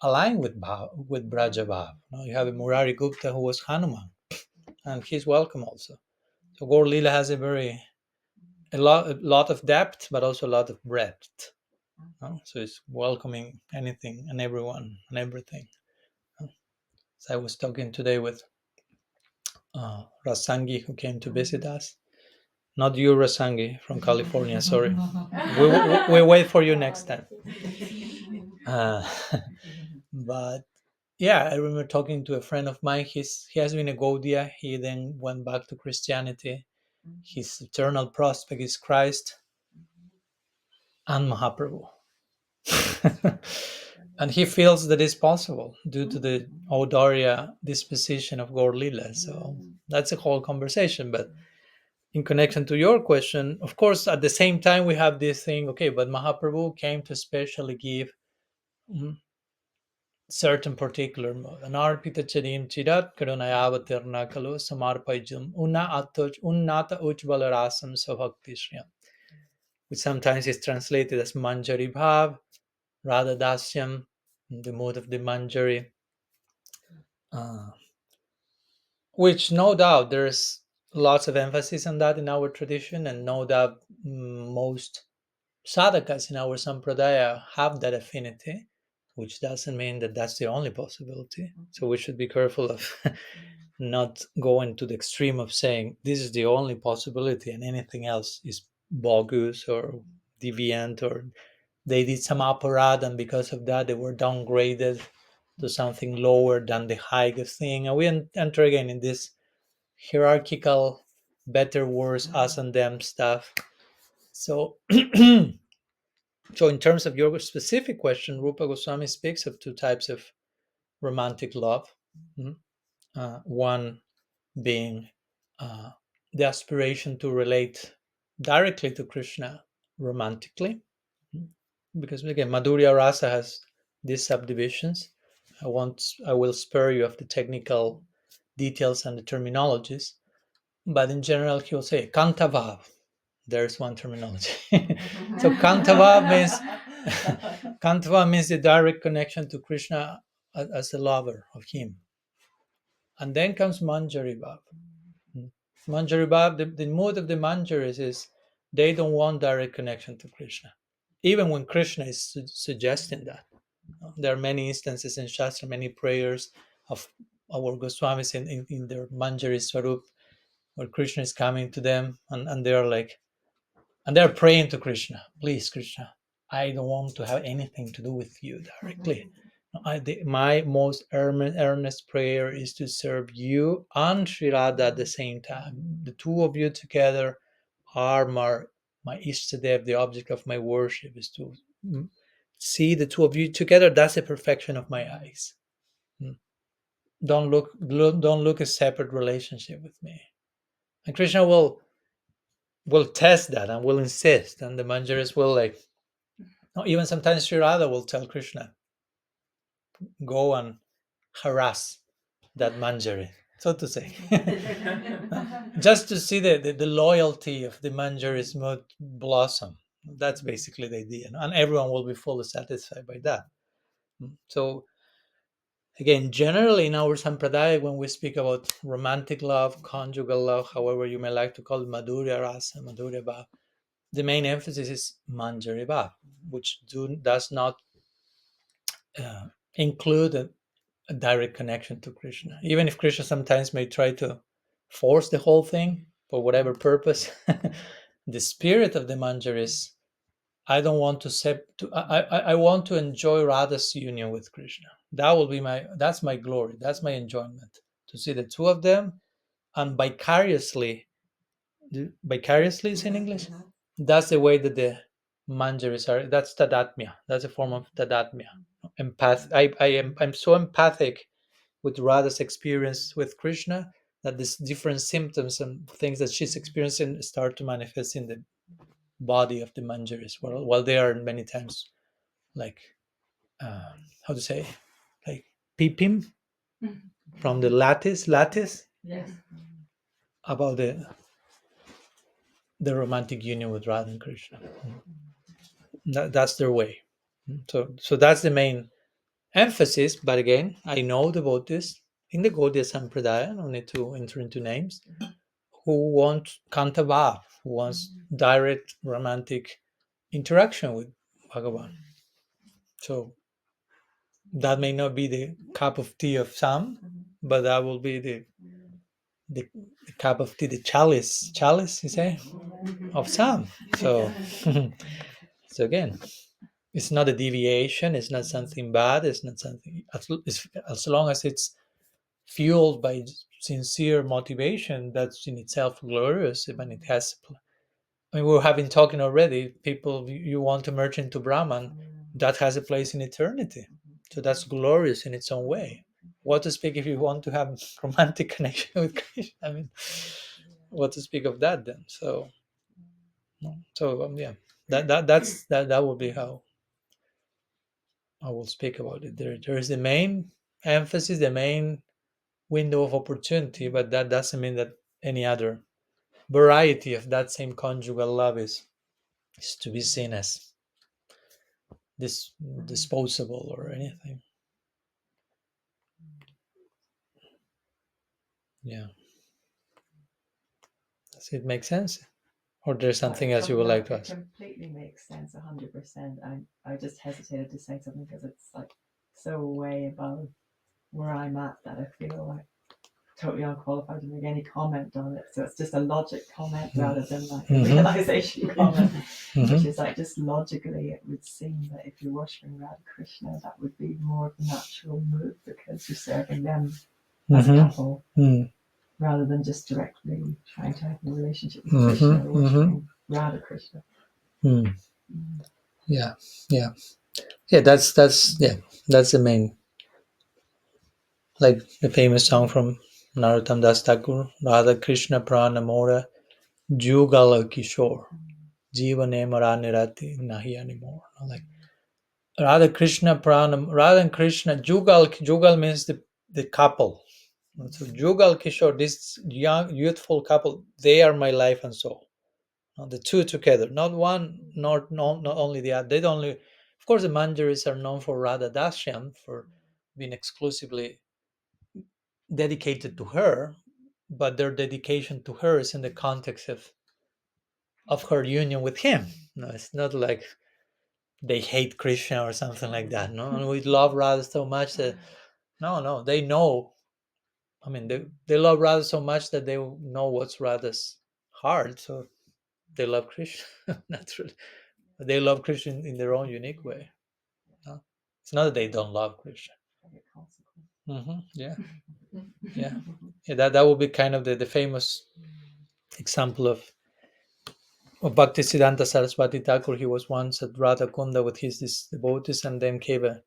S1: aligned with Braja Bhav. You have a Murari Gupta who was Hanuman, and he's welcome also. So Gaur Lila has a lot of depth, but also a lot of breadth. So it's welcoming anything and everyone and everything. So I was talking today with Rasangi, who came to visit us. Not you, Rasangi, from California, sorry. We wait for you next time. But yeah, I remember talking to a friend of mine. He has been a Gaudiya. He then went back to Christianity. His eternal prospect is Christ and Mahaprabhu. And he feels that it's possible due to the Audarya disposition of Gaur Lila. So that's a whole conversation. But in connection to your question, of course, at the same time, we have this thing, okay, but Mahaprabhu came to specially give certain particular mode. Anarpita charim chirat karunayavatirna kalu samarpajum unnata uchbalarasam savakti shriyam, which sometimes is translated as Manjari Bhav, Radha Dasyam, the mode of the Manjari, which no doubt there's lots of emphasis on that in our tradition, and no doubt most sadhakas in our sampradaya have that affinity, which doesn't mean that that's the only possibility. So we should be careful of not going to the extreme of saying this is the only possibility and anything else is bogus or deviant, or they did some aparad and because of that they were downgraded to something lower than the highest thing. And we enter again in this hierarchical better, worse, us and them stuff. So so in terms of your specific question, Rupa Goswami speaks of two types of romantic love. One being the aspiration to relate directly to Krishna romantically, because again, Madhurya Rasa has these subdivisions. I will spare you of the technical details and the terminologies, but in general, he will say Kantavav. There's one terminology. So Kantavav means the direct connection to Krishna as a lover of him. And then comes Manjari Bhav. Manjari Bhav, the mood of the Manjaris is they don't want direct connection to Krishna, even when Krishna is suggesting that. There are many instances in Shastra, many prayers of our Goswamis in their Manjari Swarup, where Krishna is coming to them and they're like, and they're praying to Krishna, please, Krishna, I don't want to have anything to do with you directly. My most earnest prayer is to serve you and Sri Radha at the same time. The two of you together are my Ishtadev, the object of my worship, is to see the two of you together. That's the perfection of my eyes. Don't look a separate relationship with me. And Krishna will test that and will insist, and the Manjaris will even sometimes Sri Radha will tell Krishna, go and harass that Manjari, so to say, just to see the loyalty of the Manjari's mood blossom. That's basically the idea, and everyone will be fully satisfied by that. So again, generally in our sampradaya, when we speak about romantic love, conjugal love, however you may like to call it, Madhurya Rasa, Madhurya Bhav, the main emphasis is Manjari Bhav, which does not include a direct connection to Krishna. Even if Krishna sometimes may try to force the whole thing for whatever purpose, the spirit of the manjar is, I don't want I want to enjoy Radha's union with Krishna. That will be that's my glory, that's my enjoyment, to see the two of them, and vicariously is in English. That's the way that the manjaris are. That's tadatmya. That's a form of tadatmya. I'm so empathic with Radha's experience with Krishna that these different symptoms and things that she's experiencing start to manifest in the body of the manjaris. While they are many times like how to say, like peeping from the lattice
S5: Yes.
S1: about the romantic union with Radha and Krishna. That's their way. So that's the main emphasis. But again, I know devotees in the Gaudiya Sampradaya, no need to enter into names, who want Kanta Bhav, who wants direct romantic interaction with Bhagavan. So that may not be the cup of tea of some, but that will be the cup of tea, the chalice, you say, of some. So, so again, it's not a deviation. It's not something bad. It's not something. As long as it's fueled by sincere motivation, that's in itself glorious. When it has, I mean, we have been talking already. People, you want to merge into Brahman, that has a place in eternity. So that's glorious in its own way. What to speak if you want to have romantic connection with Krishna? I mean, what to speak of that then? So yeah, that would be how I will speak about it. There is the main emphasis, the main window of opportunity, but that doesn't mean that any other variety of that same conjugal love is to be seen as disposable or anything. Yeah. Does it make sense? Or there's something else you would like to ask?
S7: It completely makes sense, 100%. I just hesitated to say something because it's like so way above where I'm at that I feel like totally unqualified to make any comment on it. So it's just a logic comment rather than like a realization comment, which is like just logically it would seem that if you're worshipping Radha Krishna, that would be more of a natural move because you're serving them as a couple rather than just directly trying to have a relationship with Krishna or worshipping Radha Krishna.
S1: Yeah. That's the main, like the famous song from Narottam Das Thakur, Radha Krishna Prana Mora Jugal Kishore Jivane Maranirati Nahi anymore. Like Radha Krishna Pranam, Radha and Krishna, Jugal means the couple. So Jugal Kishore, this young, youthful couple, they are my life and soul. The two together, not one, not only the other. They don't only, of course, the Manjaris are known for Radha Dashyam, for being exclusively dedicated to her, but their dedication to her is in the context of her union with him. No, it's not like they hate Krishna or something like that. No, and we love Radha so much that no, they know. I mean, they love Radha so much that they know what's Radha's heart, so they love Krishna naturally. But they love Krishna in their own unique way. No? It's not that they don't love Krishna. Yeah. That would be kind of the famous example of Bhaktisiddhanta Saraswati Thakur. He was once at Radha Kunda with his devotees, and then came a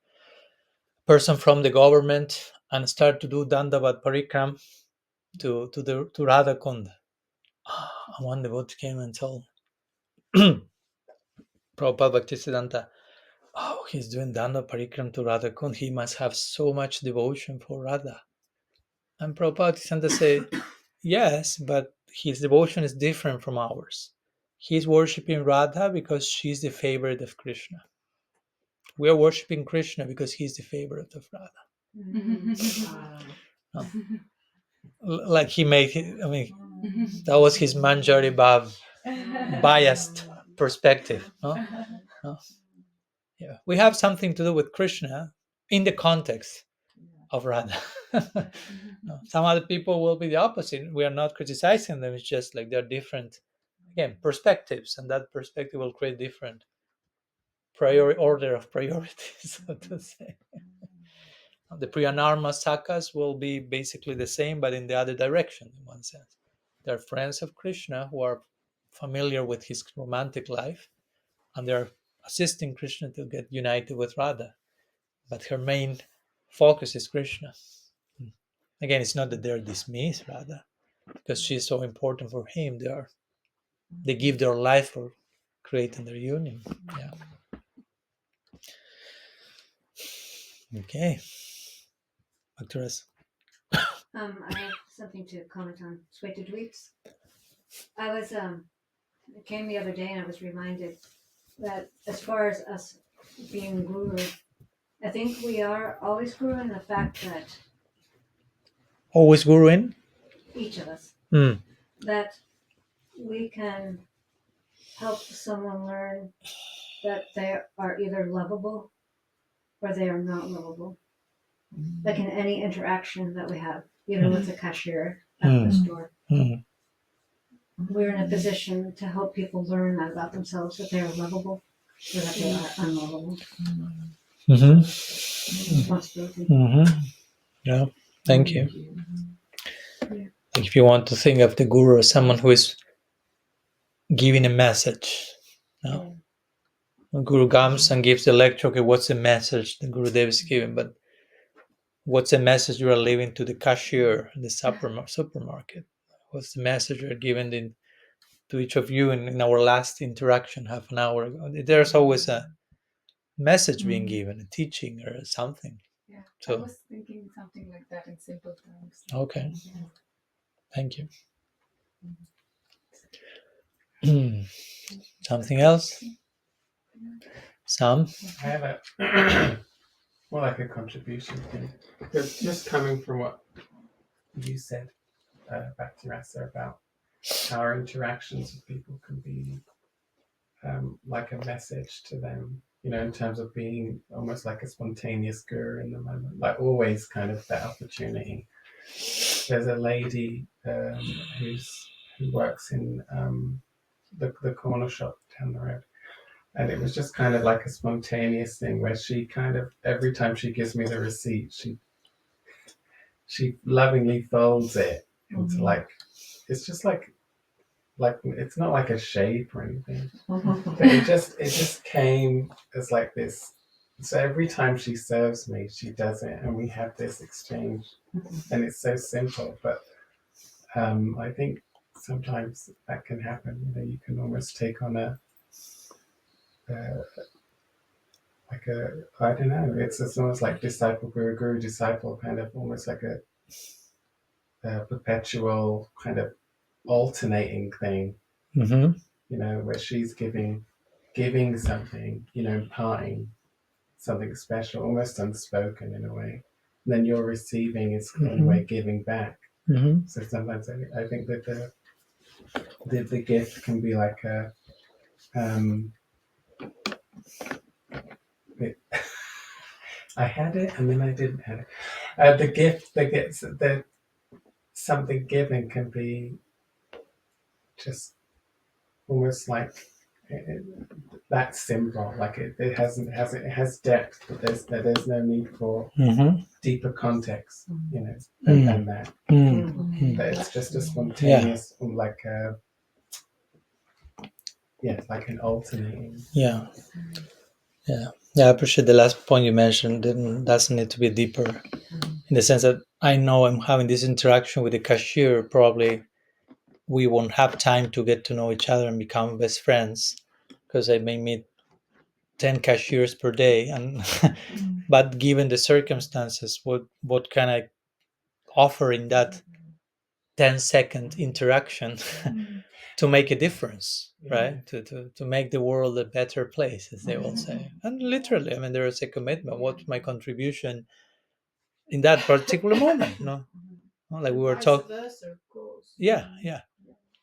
S1: person from the government and started to do Dandavat Parikram to Radha Kunda. And one devotee came and told Prabhupada Bhaktisiddhanta, oh, he's doing Danda Parikram to Radha Kunda. He must have so much devotion for Radha. And Prabhupada Bhaktisiddhanta said, yes, but his devotion is different from ours. He's worshipping Radha because she's the favorite of Krishna. We are worshipping Krishna because he's the favorite of Radha. No. Like he made, that was his Manjari Bhav biased perspective. No? Yeah, we have something to do with Krishna in the context of Radha. No. Some other people will be the opposite. We are not criticizing them. It's just like they're different again, perspectives, and that perspective will create different order of priorities, so to say. The Priyanarma Sakas will be basically the same, but in the other direction, in one sense. They're friends of Krishna who are familiar with his romantic life, and they're assisting Krishna to get united with Radha. But her main focus is Krishna. Again, it's not that they're dismissed Radha, because she's so important for him. They give their life for creating their union. Yeah. Okay. Actress.
S3: I have something to comment on Sweta Dweeps. I was it came the other day and I was reminded that as far as us being guru, I think we are always guru in the fact that
S1: Always guru in?
S3: each of us,
S1: Mm.
S3: that we can help someone learn that they are either lovable or they are not lovable. Like in any interaction that we have, even with the cashier at the store.
S1: Mm.
S3: We're in a position to help people learn that about themselves, that they are lovable or that they are unlovable.
S1: Mm-hmm.
S3: Responsibility.
S1: Mm-hmm. Yeah. Thank you. Like if you want to think of the guru as someone who is giving a message, no? When Guru comes and gives the lecture, okay, what's the message the Guru Dev is giving? But what's the message you are leaving to the cashier in the supermarket? What's the message you're giving to each of you in our last interaction half an hour ago? There's always a message being given, a teaching or something.
S5: Yeah,
S1: So,
S5: I was thinking something like that in simple terms.
S1: okay.
S5: Yeah.
S1: Thank you. Something else? Sam?
S8: I have a more like a contribution thing. Just coming from what you said, back to Rasa, about how our interactions with people can be like a message to them, in terms of being almost like a spontaneous guru in the moment, like always kind of that opportunity. There's a lady who works in the corner shop down the road. And it was just kind of like a spontaneous thing where she kind of, every time she gives me the receipt, she lovingly folds it into like, it's just like it's not like a shape or anything, but it just came as like this. So every time she serves me, she does it, and we have this exchange, and it's so simple. But I think sometimes that can happen. You can almost take on I don't know, it's almost like disciple guru disciple, kind of almost like a perpetual kind of alternating thing,
S1: Mm-hmm.
S8: where she's giving something, imparting something special, almost unspoken in a way. And then you're receiving is in a way giving back.
S1: Mm-hmm.
S8: So sometimes I think that the gift can be like a I had it and then I didn't have it. The gift that gets the something given can be just almost like that simple. Like it has depth, but there's no need for deeper context, than that. But it's just a spontaneous, like like an alternating.
S1: Yeah. I appreciate the last point you mentioned. It doesn't need to be deeper, in the sense that I know I'm having this interaction with the cashier. Probably we won't have time to get to know each other and become best friends, because I may meet 10 cashiers per day, and but given the circumstances, what can I offer in that 10-second interaction to make a difference, right? To make the world a better place, as they will say. And literally, I mean, there is a commitment. What's my contribution in that particular moment? No, like we were talking. Yeah.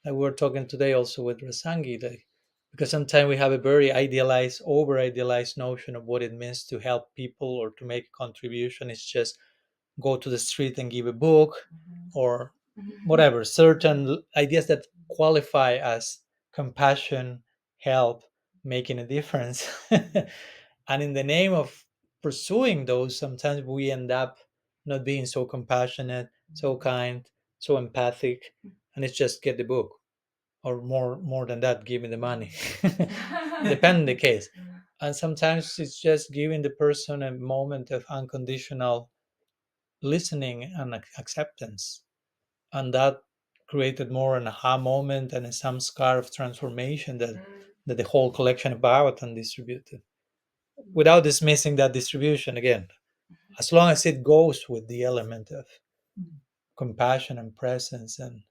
S1: Like we were talking today also with Rasangi, like, because sometimes we have a very idealized, over-idealized notion of what it means to help people or to make a contribution. It's just go to the street and give a book, or whatever, certain ideas that qualify as compassion, help, making a difference. And in the name of pursuing those, sometimes we end up not being so compassionate, so kind, so empathic, and it's just get the book, or more than that, give me the money. Depending the case. And sometimes it's just giving the person a moment of unconditional listening and acceptance, and that created more an aha moment and a samskar of transformation that the whole collection of Bhagavatam distributed, without dismissing that distribution again, as long as it goes with the element of compassion and presence. And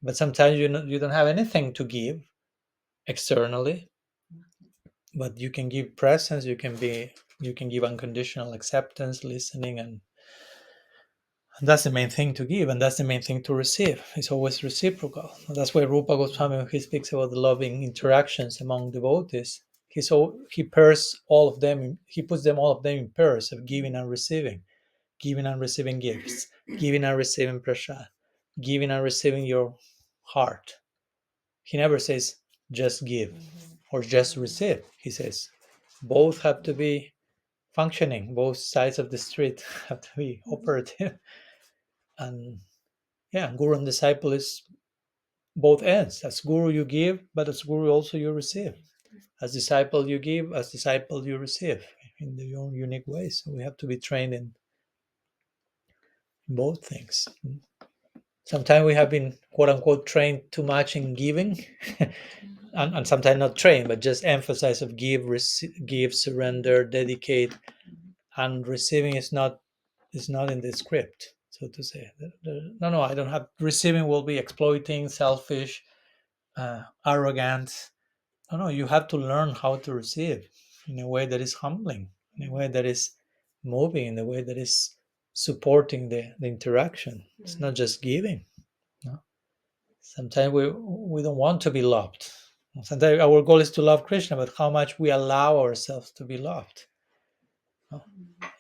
S1: but sometimes you don't have anything to give externally, but you can give presence, you can give unconditional acceptance, listening, and that's the main thing to give, and that's the main thing to receive. It's always reciprocal. That's why Rupa Goswami, when he speaks about the loving interactions among devotees, he pairs all of them. He puts them all of them in pairs of giving and receiving gifts, giving and receiving prasad, giving and receiving your heart. He never says just give or just receive. He says both have to be functioning. Both sides of the street have to be operative. And yeah, guru and disciple is both ends. As guru you give, but as guru also you receive. As disciple you give, as disciple you receive in their own unique ways. So we have to be trained in both things. Sometimes we have been quote unquote trained too much in giving, and sometimes not trained, but just emphasize of give, surrender, dedicate, and receiving is not in the script, so to say. No, I don't have. Receiving will be exploiting, selfish, arrogant. No, you have to learn how to receive in a way that is humbling, in a way that is moving, in a way that is supporting the interaction. It's not just giving. No? Sometimes we don't want to be loved. Sometimes our goal is to love Krishna, but how much we allow ourselves to be loved. No?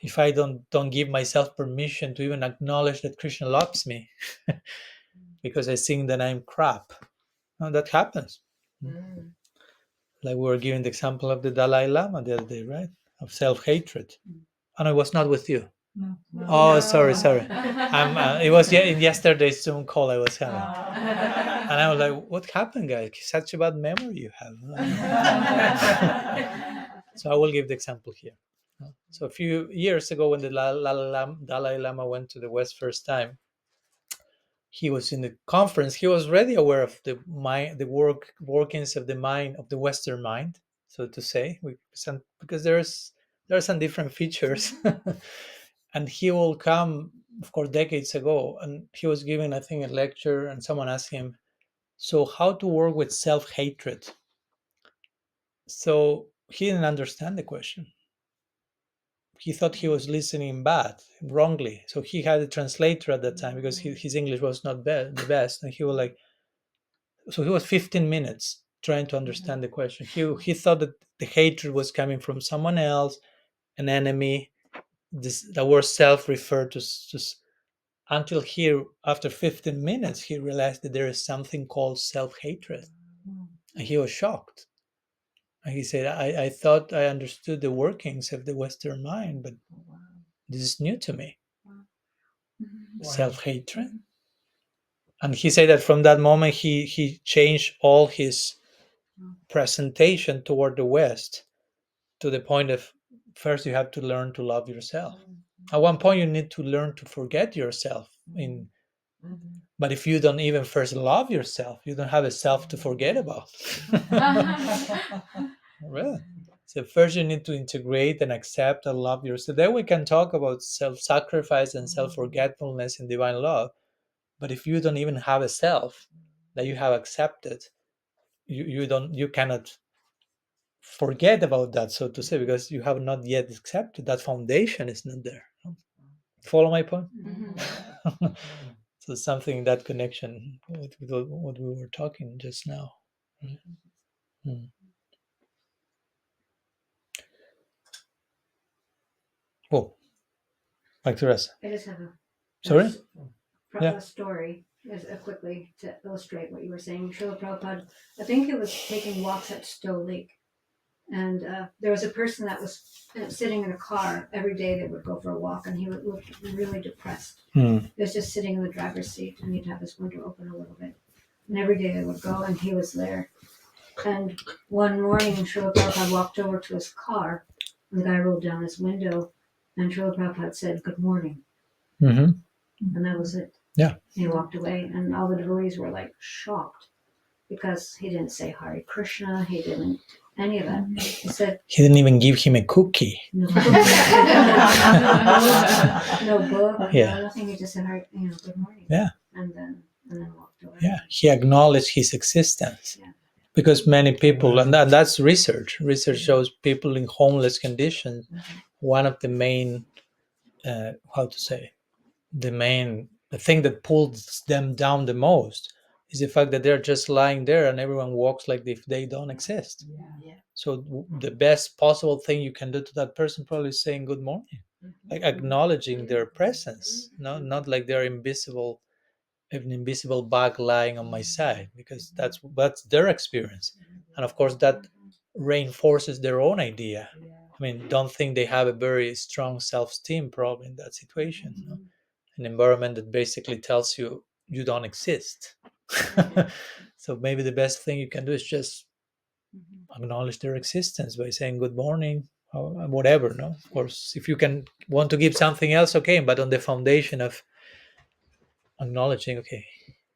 S1: If I don't give myself permission to even acknowledge that Krishna loves me, because I think that I'm crap, no, that happens. Like we were giving the example of the Dalai Lama the other day, right? Of self-hatred. And I was not with you.
S2: No.
S1: Oh, sorry. It was in yesterday's Zoom call I was having. And I was like, what happened, guys? Such a bad memory you have. So I will give the example here. So a few years ago, when the Dalai Lama went to the West first time, he was in the conference. He was already aware of the mind, the workings of the mind, of the Western mind, so to say, because there are some different features. And he will come, of course, decades ago, and he was giving, I think, a lecture, and someone asked him, so how to work with self-hatred? So he didn't understand the question. He thought he was listening wrongly. So he had a translator at that time, because his English was not the best. And he was like, so he was 15 minutes trying to understand the question. He thought that the hatred was coming from someone else, an enemy. The word self referred to until after 15 minutes, he realized that there is something called self-hatred. And he was shocked. And he said, I thought I understood the workings of the Western mind, but this is new to me. Self-hatred. And he said that from that moment, he changed all his presentation toward the West to the point of, first you have to learn to love yourself. At one point, you need to learn to forget yourself. But if you don't even first love yourself, you don't have a self to forget about. Really? So first you need to integrate and accept and love yourself. Then we can talk about self-sacrifice and self-forgetfulness in divine love. But if you don't even have a self that you have accepted, you cannot forget about that, so to say, because you have not yet accepted. That foundation is not there. Follow my point? So something in that connection with what we were talking just now. Oh, back to Rasa.
S3: I just have
S1: Sorry?
S3: a story. quickly to illustrate what you were saying. Srila Prabhupada, I think he was taking walks at Stowe Lake, and there was a person that was sitting in a car every day. They would go for a walk, and he would look really depressed. He was just sitting in the driver's seat, and he'd have his window open a little bit. And every day they would go, and he was there. And one morning, Srila Prabhupada walked over to his car, and the guy rolled down his window, and Srila Prabhupada said, "Good morning." And that was it.
S1: Yeah.
S3: He walked away, and all the devotees were like shocked because he didn't say Hare Krishna, he didn't any of that. He said
S1: He didn't even give him a cookie.
S3: no, no book,
S1: Yeah.
S3: no nothing. He just said, "Good morning."
S1: Yeah.
S3: And then walked away.
S1: Yeah, he acknowledged his existence.
S3: Yeah.
S1: Because many people, and that's research. Research shows people in homeless conditions. One of the main, the thing that pulls them down the most is the fact that they're just lying there and everyone walks like if they don't exist. So the best possible thing you can do to that person probably is saying good morning, like acknowledging their presence, not like they're invisible, an invisible bug lying on my side, because that's their experience, and of course that reinforces their own idea. I mean, don't think they have a very strong self-esteem probably in that situation. An environment that basically tells you you don't exist. So maybe the best thing you can do is just acknowledge their existence by saying good morning or whatever. No, of course, if you want to give something else, okay, but on the foundation of acknowledging, okay,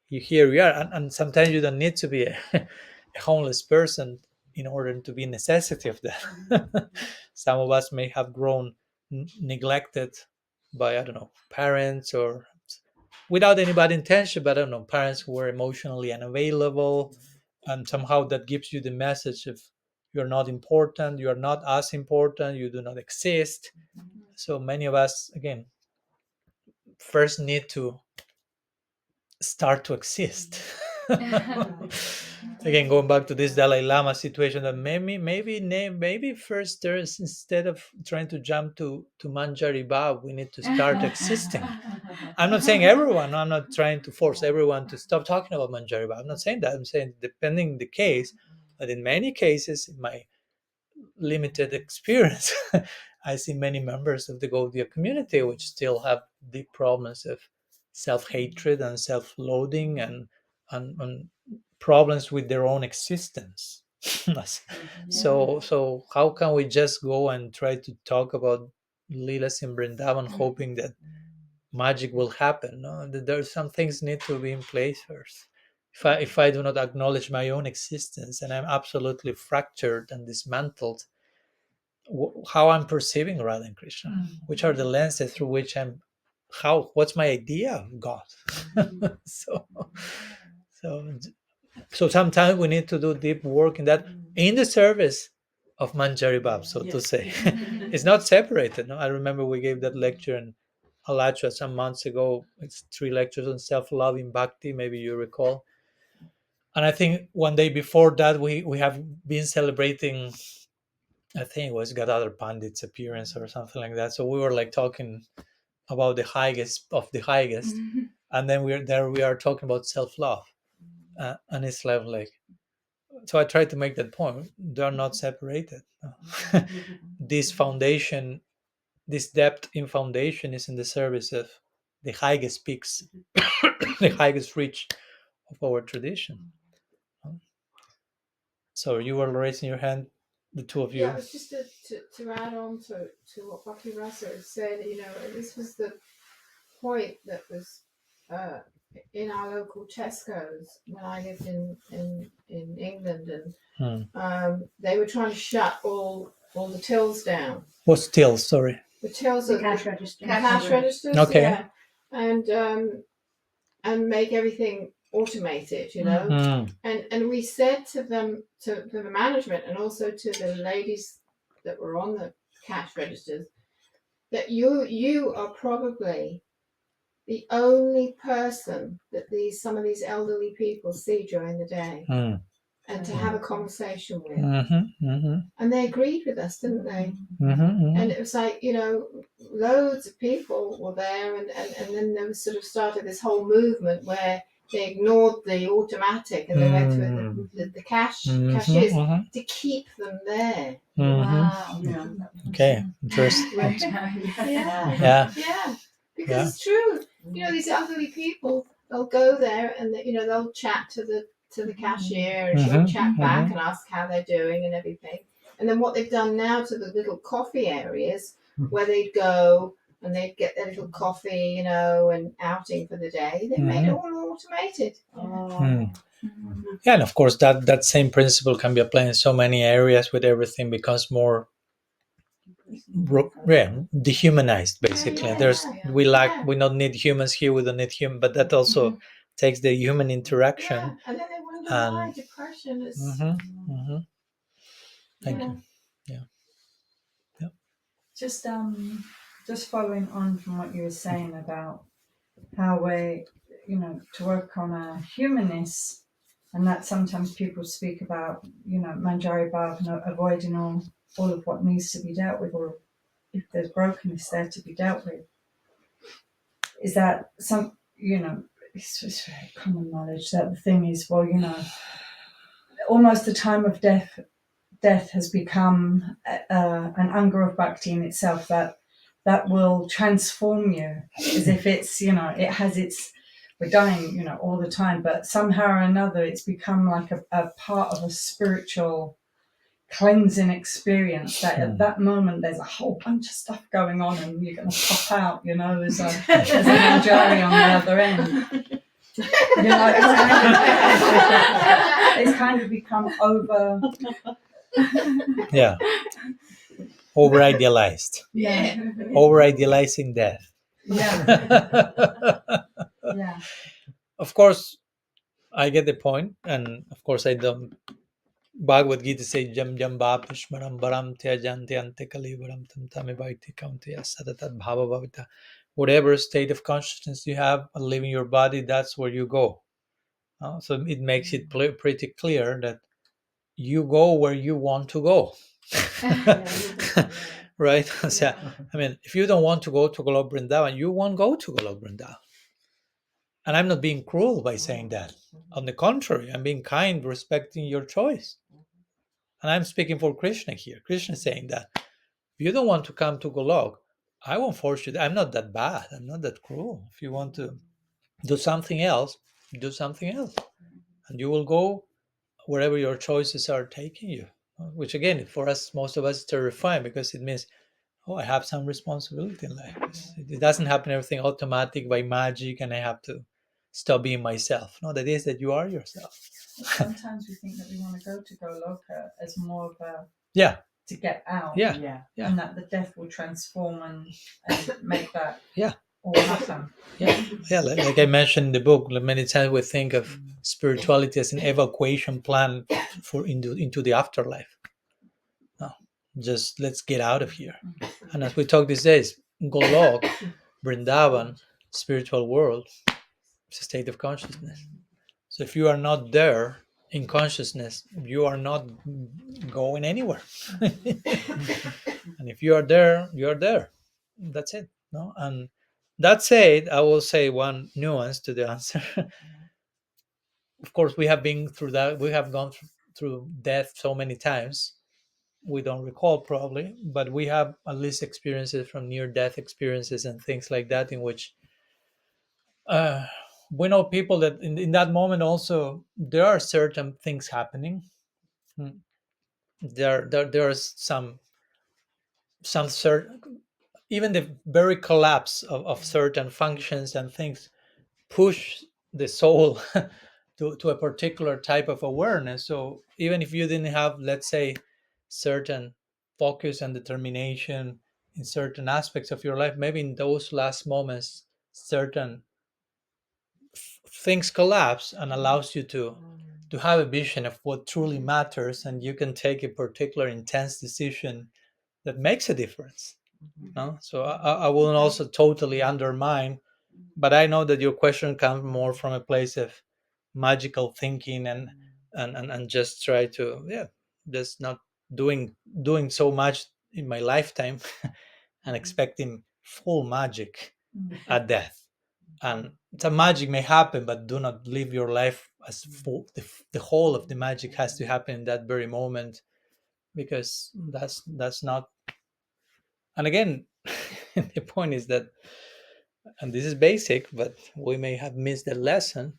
S1: here we are, and sometimes you don't need to be a homeless person in order to be a necessity of that. Some of us may have grown neglected by, I don't know, parents, or without any bad intention, but I don't know, parents who were emotionally unavailable, and somehow that gives you the message of you're not important, you are not as important, you do not exist. So many of us, again, first need to start to exist. Again, going back to this Dalai Lama situation, that maybe first there's, instead of trying to jump to Manjari Bhav, we need to start existing. I'm not saying everyone, I'm not trying to force everyone to stop talking about Manjari Bhav. I'm not saying that. I'm saying depending the case, but in many cases, in my limited experience, I see many members of the Gaudiya community which still have deep problems of self-hatred and self-loathing and problems with their own existence. So how can we just go and try to talk about Lilas in Vrindavan hoping that magic will happen? No, there's some things need to be in place first. If I do not acknowledge my own existence and I'm absolutely fractured and dismantled, how I'm perceiving Radha and Krishna, which are the lenses through which what's my idea of God? So sometimes we need to do deep work in that, in the service of Manjari Bhav, so to say. It's not separated. No? I remember we gave that lecture in Alachua some months ago. It's 3 lectures on self-love in Bhakti, maybe you recall. And I think one day before that, we have been celebrating, I think it was Gadadhar Pandit's appearance or something like that. So we were like talking about the highest of the highest, and then we are talking about self-love, and it's like. So I tried to make that point. They are not separated. This foundation, this depth in foundation, is in the service of the highest peaks, the highest reach of our tradition. So you were raising your hand, the two of you.
S5: Yeah, it was just to add on to what Bhakti Rasa had said. This was the point that was in our local Tesco's when I lived in England, and they were trying to shut all the tills down.
S1: What's tills? Sorry.
S5: The tills
S3: The
S5: are
S3: cash register.
S5: cash registers.
S1: Okay.
S5: Yeah. And make everything automated, And we said to them, to the management, and also to the ladies that were on the cash registers, that you are probably the only person that some of these elderly people see during the day, and to have a conversation with. And they agreed with us, didn't they? And it was like, loads of people were there, and then there was sort of started this whole movement where
S9: they ignored the automatic and they went with the cashiers to keep them there.
S3: Wow.
S2: Yeah.
S1: Okay, interesting.
S9: Yeah. Because it's true. You know, these elderly people, they'll go there and they'll chat to the cashier, and she'll chat back and ask how they're doing and everything. And then what they've done now to the little coffee areas where they'd go and they'd get their little coffee, and outing for the day, they made it all automated.
S1: Yeah, and of course that same principle can be applied in so many areas, with everything becomes more dehumanized, basically. We don't need humans here, we don't need human, but that also takes the human interaction.
S9: And then they wonder why depression is.
S1: Thank you.
S2: Just following on from what you were saying about how we, to work on a humanness, and that sometimes people speak about, Manjari Bhav, avoiding all of what needs to be dealt with, or if there's brokenness there to be dealt with. Is that some, it's very common knowledge that the thing is, well, almost the time of death has become an anger of bhakti in itself that will transform you, as if it's, it has its, we're dying, all the time, but somehow or another it's become like a part of a spiritual cleansing experience, that at that moment there's a whole bunch of stuff going on and you're going to pop out, as a manjari on the other end. It's kind of become
S1: over-idealized. Over-idealizing death. Of course, I get the point, and of course I don't. Bhagavad-gita says, Jam Jam Bhapishmaram Baram Tyajanti Ante Kalivaram Tam Tamivaiti Kauntiya Sadatat Bhava Bhavita. Whatever state of consciousness you have leaving your body, that's where you go. So it makes it pretty clear that you go where you want to go. Right? So, I mean, if you don't want to go to Golok Vrindavan, you won't go to Golok Vrindavan. And I'm not being cruel by saying that. On the contrary, I'm being kind, respecting your choice. And I'm speaking for Krishna here. Krishna is saying that if you don't want to come to Golok, I won't force you. I'm not that bad. I'm not that cruel. If you want to do something else, do something else. And you will go wherever your choices are taking you. Which again, for us, most of us, is terrifying, because it means, I have some responsibility in life. It doesn't happen everything automatic by magic and I have to stop being myself. No, that is that you are yourself.
S2: Sometimes we think that we want to go to Goloka as more of a to get out. And that the death will transform and make that all happen.
S1: Like I mentioned in the book, many times we think of spirituality as an evacuation plan for into the afterlife. No, just let's get out of here. And as we talk these days, Golok, Vrindavan, spiritual world, it's a state of consciousness. So if you are not there in consciousness, you are not going anywhere. And if you are there, you are there. That's it. No, and that said, I will say one nuance to the answer. Of course, we have been through that. We have gone through death so many times. We don't recall probably, but we have at least experiences from near-death experiences and things like that, in which we know people that in that moment also there are certain things happening. There are some certain, even the very collapse of certain functions and things push the soul to a particular type of awareness. So even if you didn't have, let's say, certain focus and determination in certain aspects of your life, maybe in those last moments certain things collapse and allows you to have a vision of what truly matters, and you can take a particular intense decision that makes a difference. No? So I wouldn't also totally undermine, but I know that your question comes more from a place of magical thinking and just try to just not doing so much in my lifetime and expecting full magic at death. And the magic may happen, but do not live your life as full. The whole of the magic has to happen in that very moment, because that's not. And again, the point is that, and this is basic, but we may have missed the lesson,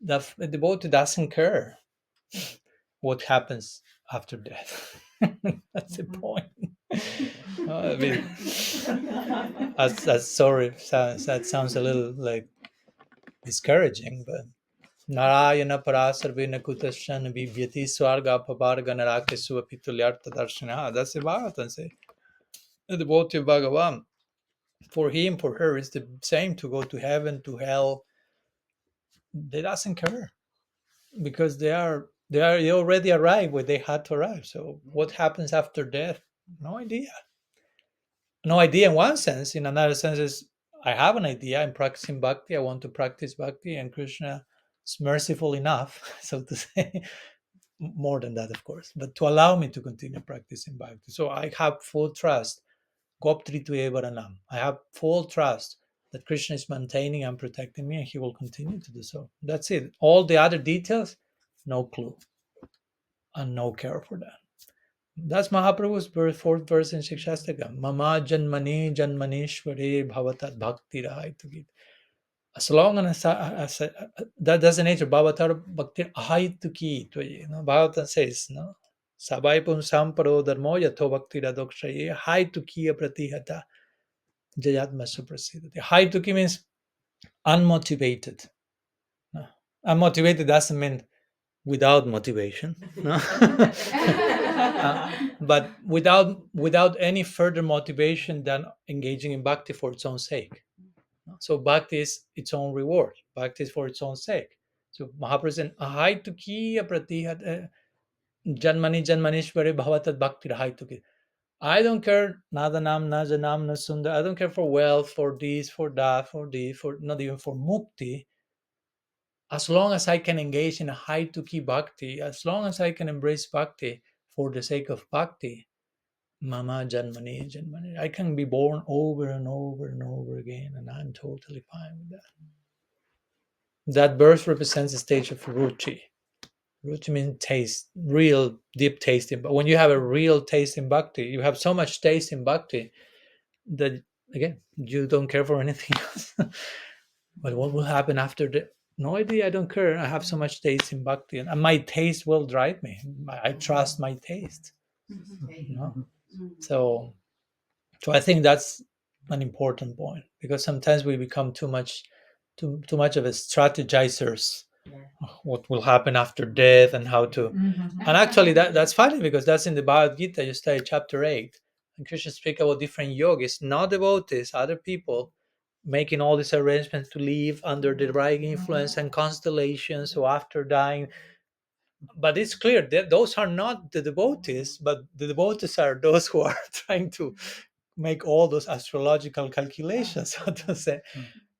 S1: that the devotee doesn't care what happens after death. That's the point. I mean, as sorry, that sounds a little like discouraging, but Narayana parasarvena kutashan vibhyati swarga pavarga narake suvapitulyartha darshana. That's the Bhagavatam say. The devotee of Bhagavan, for him, for her, it's the same to go to heaven, to hell. They doesn't care, because they already arrived where they had to arrive. So what happens after death? No idea. No idea in one sense. In another sense is, I have an idea. I'm practicing bhakti. I want to practice bhakti, and Krishna is merciful enough, so to say, more than that, of course, but to allow me to continue practicing bhakti. So I have full trust. Goptri tu evaranam. I have full trust that Krishna is maintaining and protecting me, and he will continue to do so. That's it. All the other details, no clue and no care for that. That's Mahaprabhu's fourth verse in Shikshastakam. Mama janmani janmanishware bhavatat bhakti rahaitu. As long as that doesn't nature bhavatar bhakti ahaituki. Bhagavatam says, no? Sabai pun samparo dharmo yatho bhakti radokshaye haituki pratihata jayatma suprasidati. Haituki means unmotivated. No? Unmotivated doesn't mean without motivation, no? But without any further motivation than engaging in bhakti for its own sake. So bhakti is its own reward. Bhakti is for its own sake. So Mahaprabhu said, "Ahaituki pratihat janmani janmanishware bhavatat bhakti rahaituki." I don't care nadanam, najanam, nasundar. I don't care for wealth, for this, for that, for this, for not even for mukti. As long as I can engage in a haituki bhakti, as long as I can embrace bhakti for the sake of bhakti, mama janmani janmani, I can be born over and over and over again, and I'm totally fine with that. That birth represents a stage of ruchi. Ruchi means taste, real deep tasting. But when you have a real taste in bhakti, you have so much taste in bhakti that, again, you don't care for anything else. But what will happen after the? No idea. I don't care. I have so much taste in bhakti, and my taste will drive me. I trust my taste. So I think that's an important point, because sometimes we become too much of a strategizers. What will happen after death and how to. And actually, that's funny, because that's in the Bhagavad-gita. You study chapter 8, and Krishna speaks about different yogis, not devotees, other people, making all these arrangements to live under the right influence and constellations. So after dying, but it's clear that those are not the devotees, but the devotees are those who are trying to make all those astrological calculations, so to say.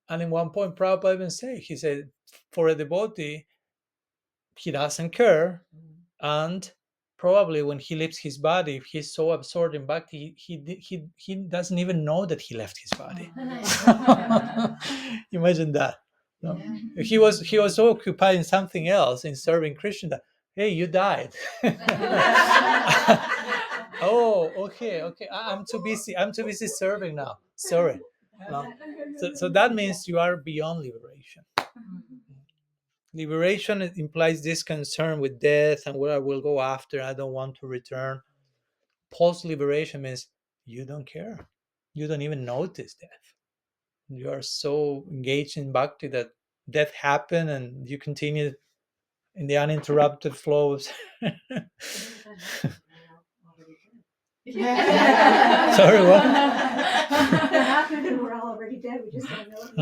S1: And in one point, Prabhupada even said, he said, for a devotee, he doesn't care, and probably when he leaves his body, if he's so absorbed in bhakti, he doesn't even know that he left his body. Imagine that. No? He was so occupied in something else, in serving Krishna, that, hey, you died. Oh, okay. I'm too busy serving now. Sorry. No. So that means you are beyond liberation. Liberation implies this concern with death and where I will go after. I don't want to return. Post-liberation means you don't care. You don't even notice death. You are so engaged in bhakti that death happened and you continue in the uninterrupted flows. Sorry, what?
S3: That happened and we're all already dead. We just don't know it.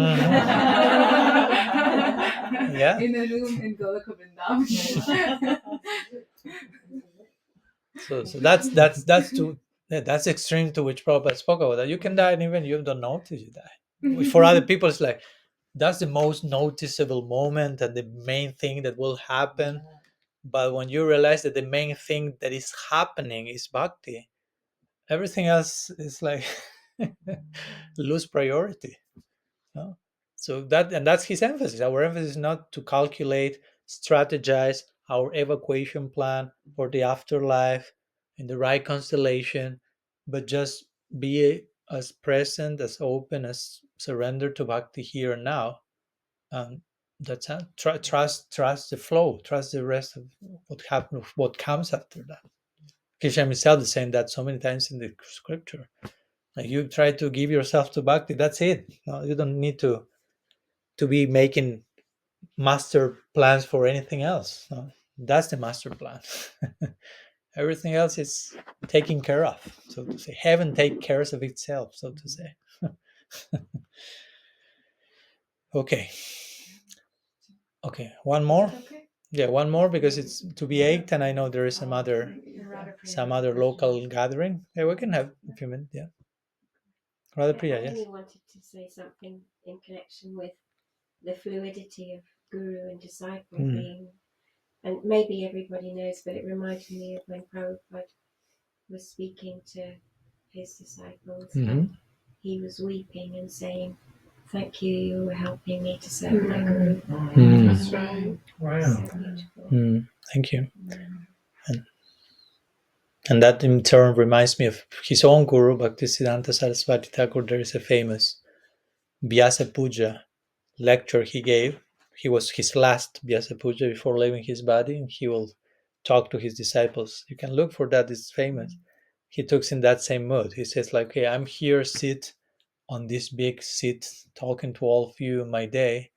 S1: Yeah.
S5: In a room in Golaka Vrindavan.
S1: So that's extreme to which Prabhupada spoke about, that you can die and even you don't notice you die. For other people, it's like that's the most noticeable moment and the main thing that will happen. But when you realize that the main thing that is happening is bhakti, everything else is like lose priority. No? So that's his emphasis. Our emphasis is not to calculate, strategize our evacuation plan for the afterlife in the right constellation, but just be as present, as open, as surrendered to bhakti here and now. That's how, trust the flow, trust the rest of what happens, what comes after that. Krishna himself is saying that so many times in the scripture. Like, you try to give yourself to bhakti, that's it. No, you don't need to be making master plans for anything else. No, that's the master plan. Everything else is taken care of, so to say. Heaven takes care of itself, so to say. Okay. One more.
S5: Okay.
S1: Yeah, one more, because it's to be 8, and I know there is some other local gathering. Yeah, we can have a few minutes. Yeah. Radha Priya,
S10: I
S1: yes.
S10: only wanted to say something in connection with the fluidity of guru and disciple being, and maybe everybody knows, but it reminded me of when Prabhupada was speaking to his disciples, and he was weeping and saying, "Thank you, you were helping me to serve my guru."
S9: That's right.
S8: Wow.
S10: So beautiful.
S1: Thank you. And that in turn reminds me of his own guru, Bhaktisiddhanta Saraswati Thakur. There is a famous Vyasa Puja lecture he gave. He was his last Vyasa Puja before leaving his body, and he will talk to his disciples. You can look for that, it's famous. He talks in that same mood. He says, like, "Hey, I'm here, sit on this big seat, talking to all of you in my day."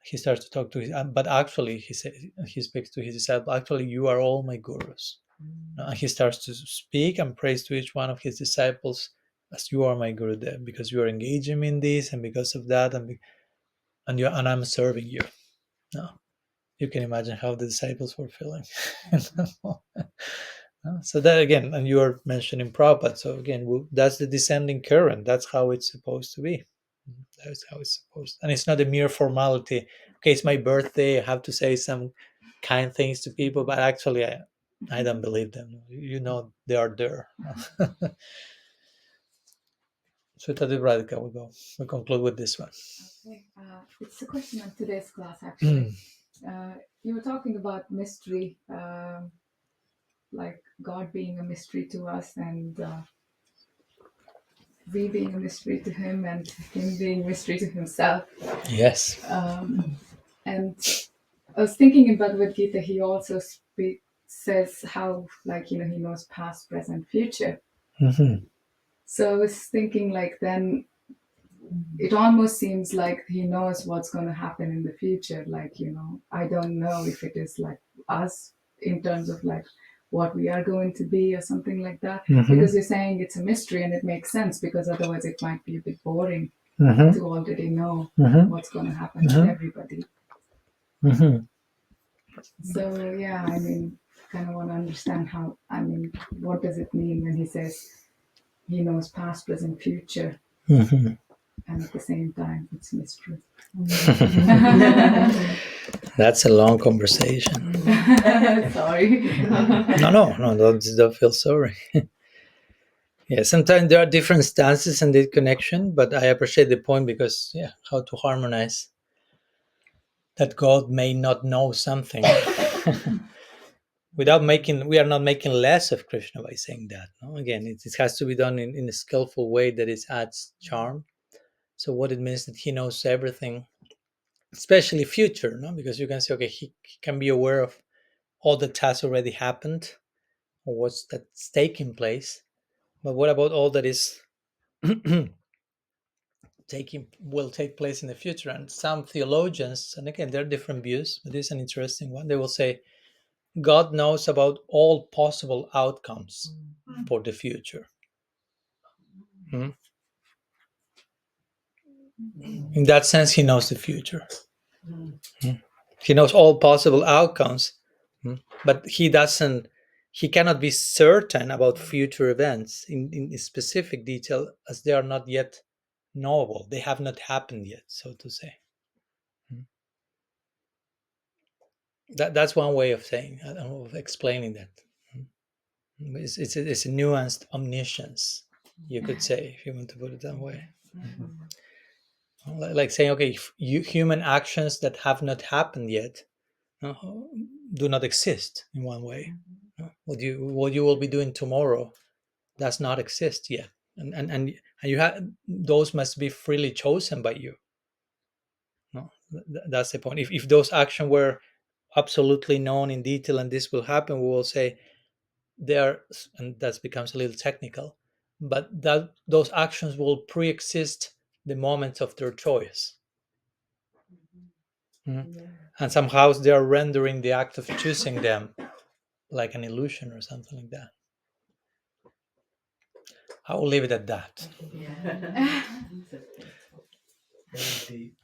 S1: He starts to talk to his, but actually, he says, he speaks to his disciples, "Actually, you are all my gurus." And he starts to speak and praise to each one of his disciples as, "You are my guru, because you are engaging me in this, and because of that, and I'm serving you." No, you can imagine how the disciples were feeling. So that again, and you are mentioning Prabhupada. So again, that's the descending current. That's how it's supposed to be. That's how it's supposed. And it's not a mere formality. Okay, it's my birthday. I have to say some kind things to people, but actually, I don't believe them. You know, they are there. So Tadu Radhika will go. We'll conclude with this one.
S5: Okay. It's a question on today's class, actually. You were talking about mystery, like God being a mystery to us, and we being a mystery to him, and him being a mystery to himself.
S1: Yes.
S5: And I was thinking in Bhagavad-gita, he also says how, like, he knows past, present, future. So I was thinking, like, then it almost seems like he knows what's going to happen in the future. Like, I don't know if it is like us in terms of like what we are going to be or something like that. Because you're saying it's a mystery, and it makes sense, because otherwise it might be a bit boring to already know what's going to happen with everybody. So yeah, I mean, kind of want to understand how, what does it mean when he says he knows past, present, future, and at the same time it's mystery.
S1: That's a long conversation.
S5: Sorry.
S1: No, don't feel sorry. Yeah, sometimes there are different stances in the connection, but I appreciate the point, because how to harmonize that God may not know something without we are not making less of Krishna by saying that. No? Again, it has to be done in a skillful way that it adds charm. So what it means that he knows everything, especially future, no? Because you can say, okay, he can be aware of all that has already happened or that's taking place. But what about all that is will take place in the future? And some theologians, and again, there are different views, but this is an interesting one. They will say God knows about all possible outcomes for the future. In that sense, he knows the future. He knows all possible outcomes, but he cannot be certain about future events in specific detail, as they are not yet knowable. They have not happened yet, so to say. That's one way of saying, of explaining that. It's a nuanced omniscience, you could say, if you want to put it that way. Like saying, okay, if human actions that have not happened yet do not exist in one way. What you will be doing tomorrow does not exist yet, and you have those must be freely chosen by you. No, that's the point. If those actions were absolutely known in detail and this will happen, we will say they are, and that becomes a little technical, but that those actions will pre-exist the moment of their choice. And somehow they are rendering the act of choosing them like an illusion or something like that. I will leave it at that.
S8: Very deep.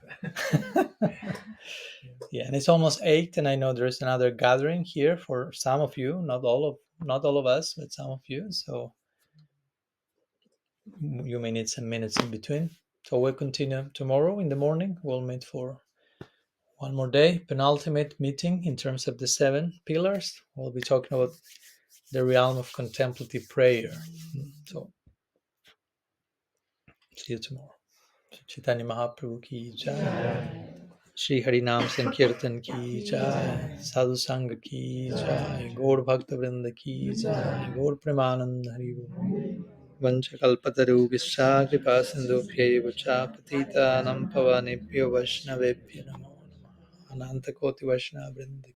S1: Yeah, and it's almost 8, and I know there's another gathering here for some of you, not all of us, but some of you. So you may need some minutes in between. So we'll continue tomorrow in the morning. We'll meet for one more day, penultimate meeting in terms of the 7 pillars. We'll be talking about the realm of contemplative prayer. So see you tomorrow. Chaitanya Mahaprabhu ki jai. Shri Harinam Sankirtan ki jai. Sadhu Sangha ki jai. Gaur Bhakta Vrinda ki jai. Gaur Premanand Hari Bol. Vanchakalpataru Vishya Kripa Sindhu Bhyevacha Patita Nam Pavanebhyo Vaishnavebhyo Namo Namaha. Ananta Koti Vaishnava Vrinda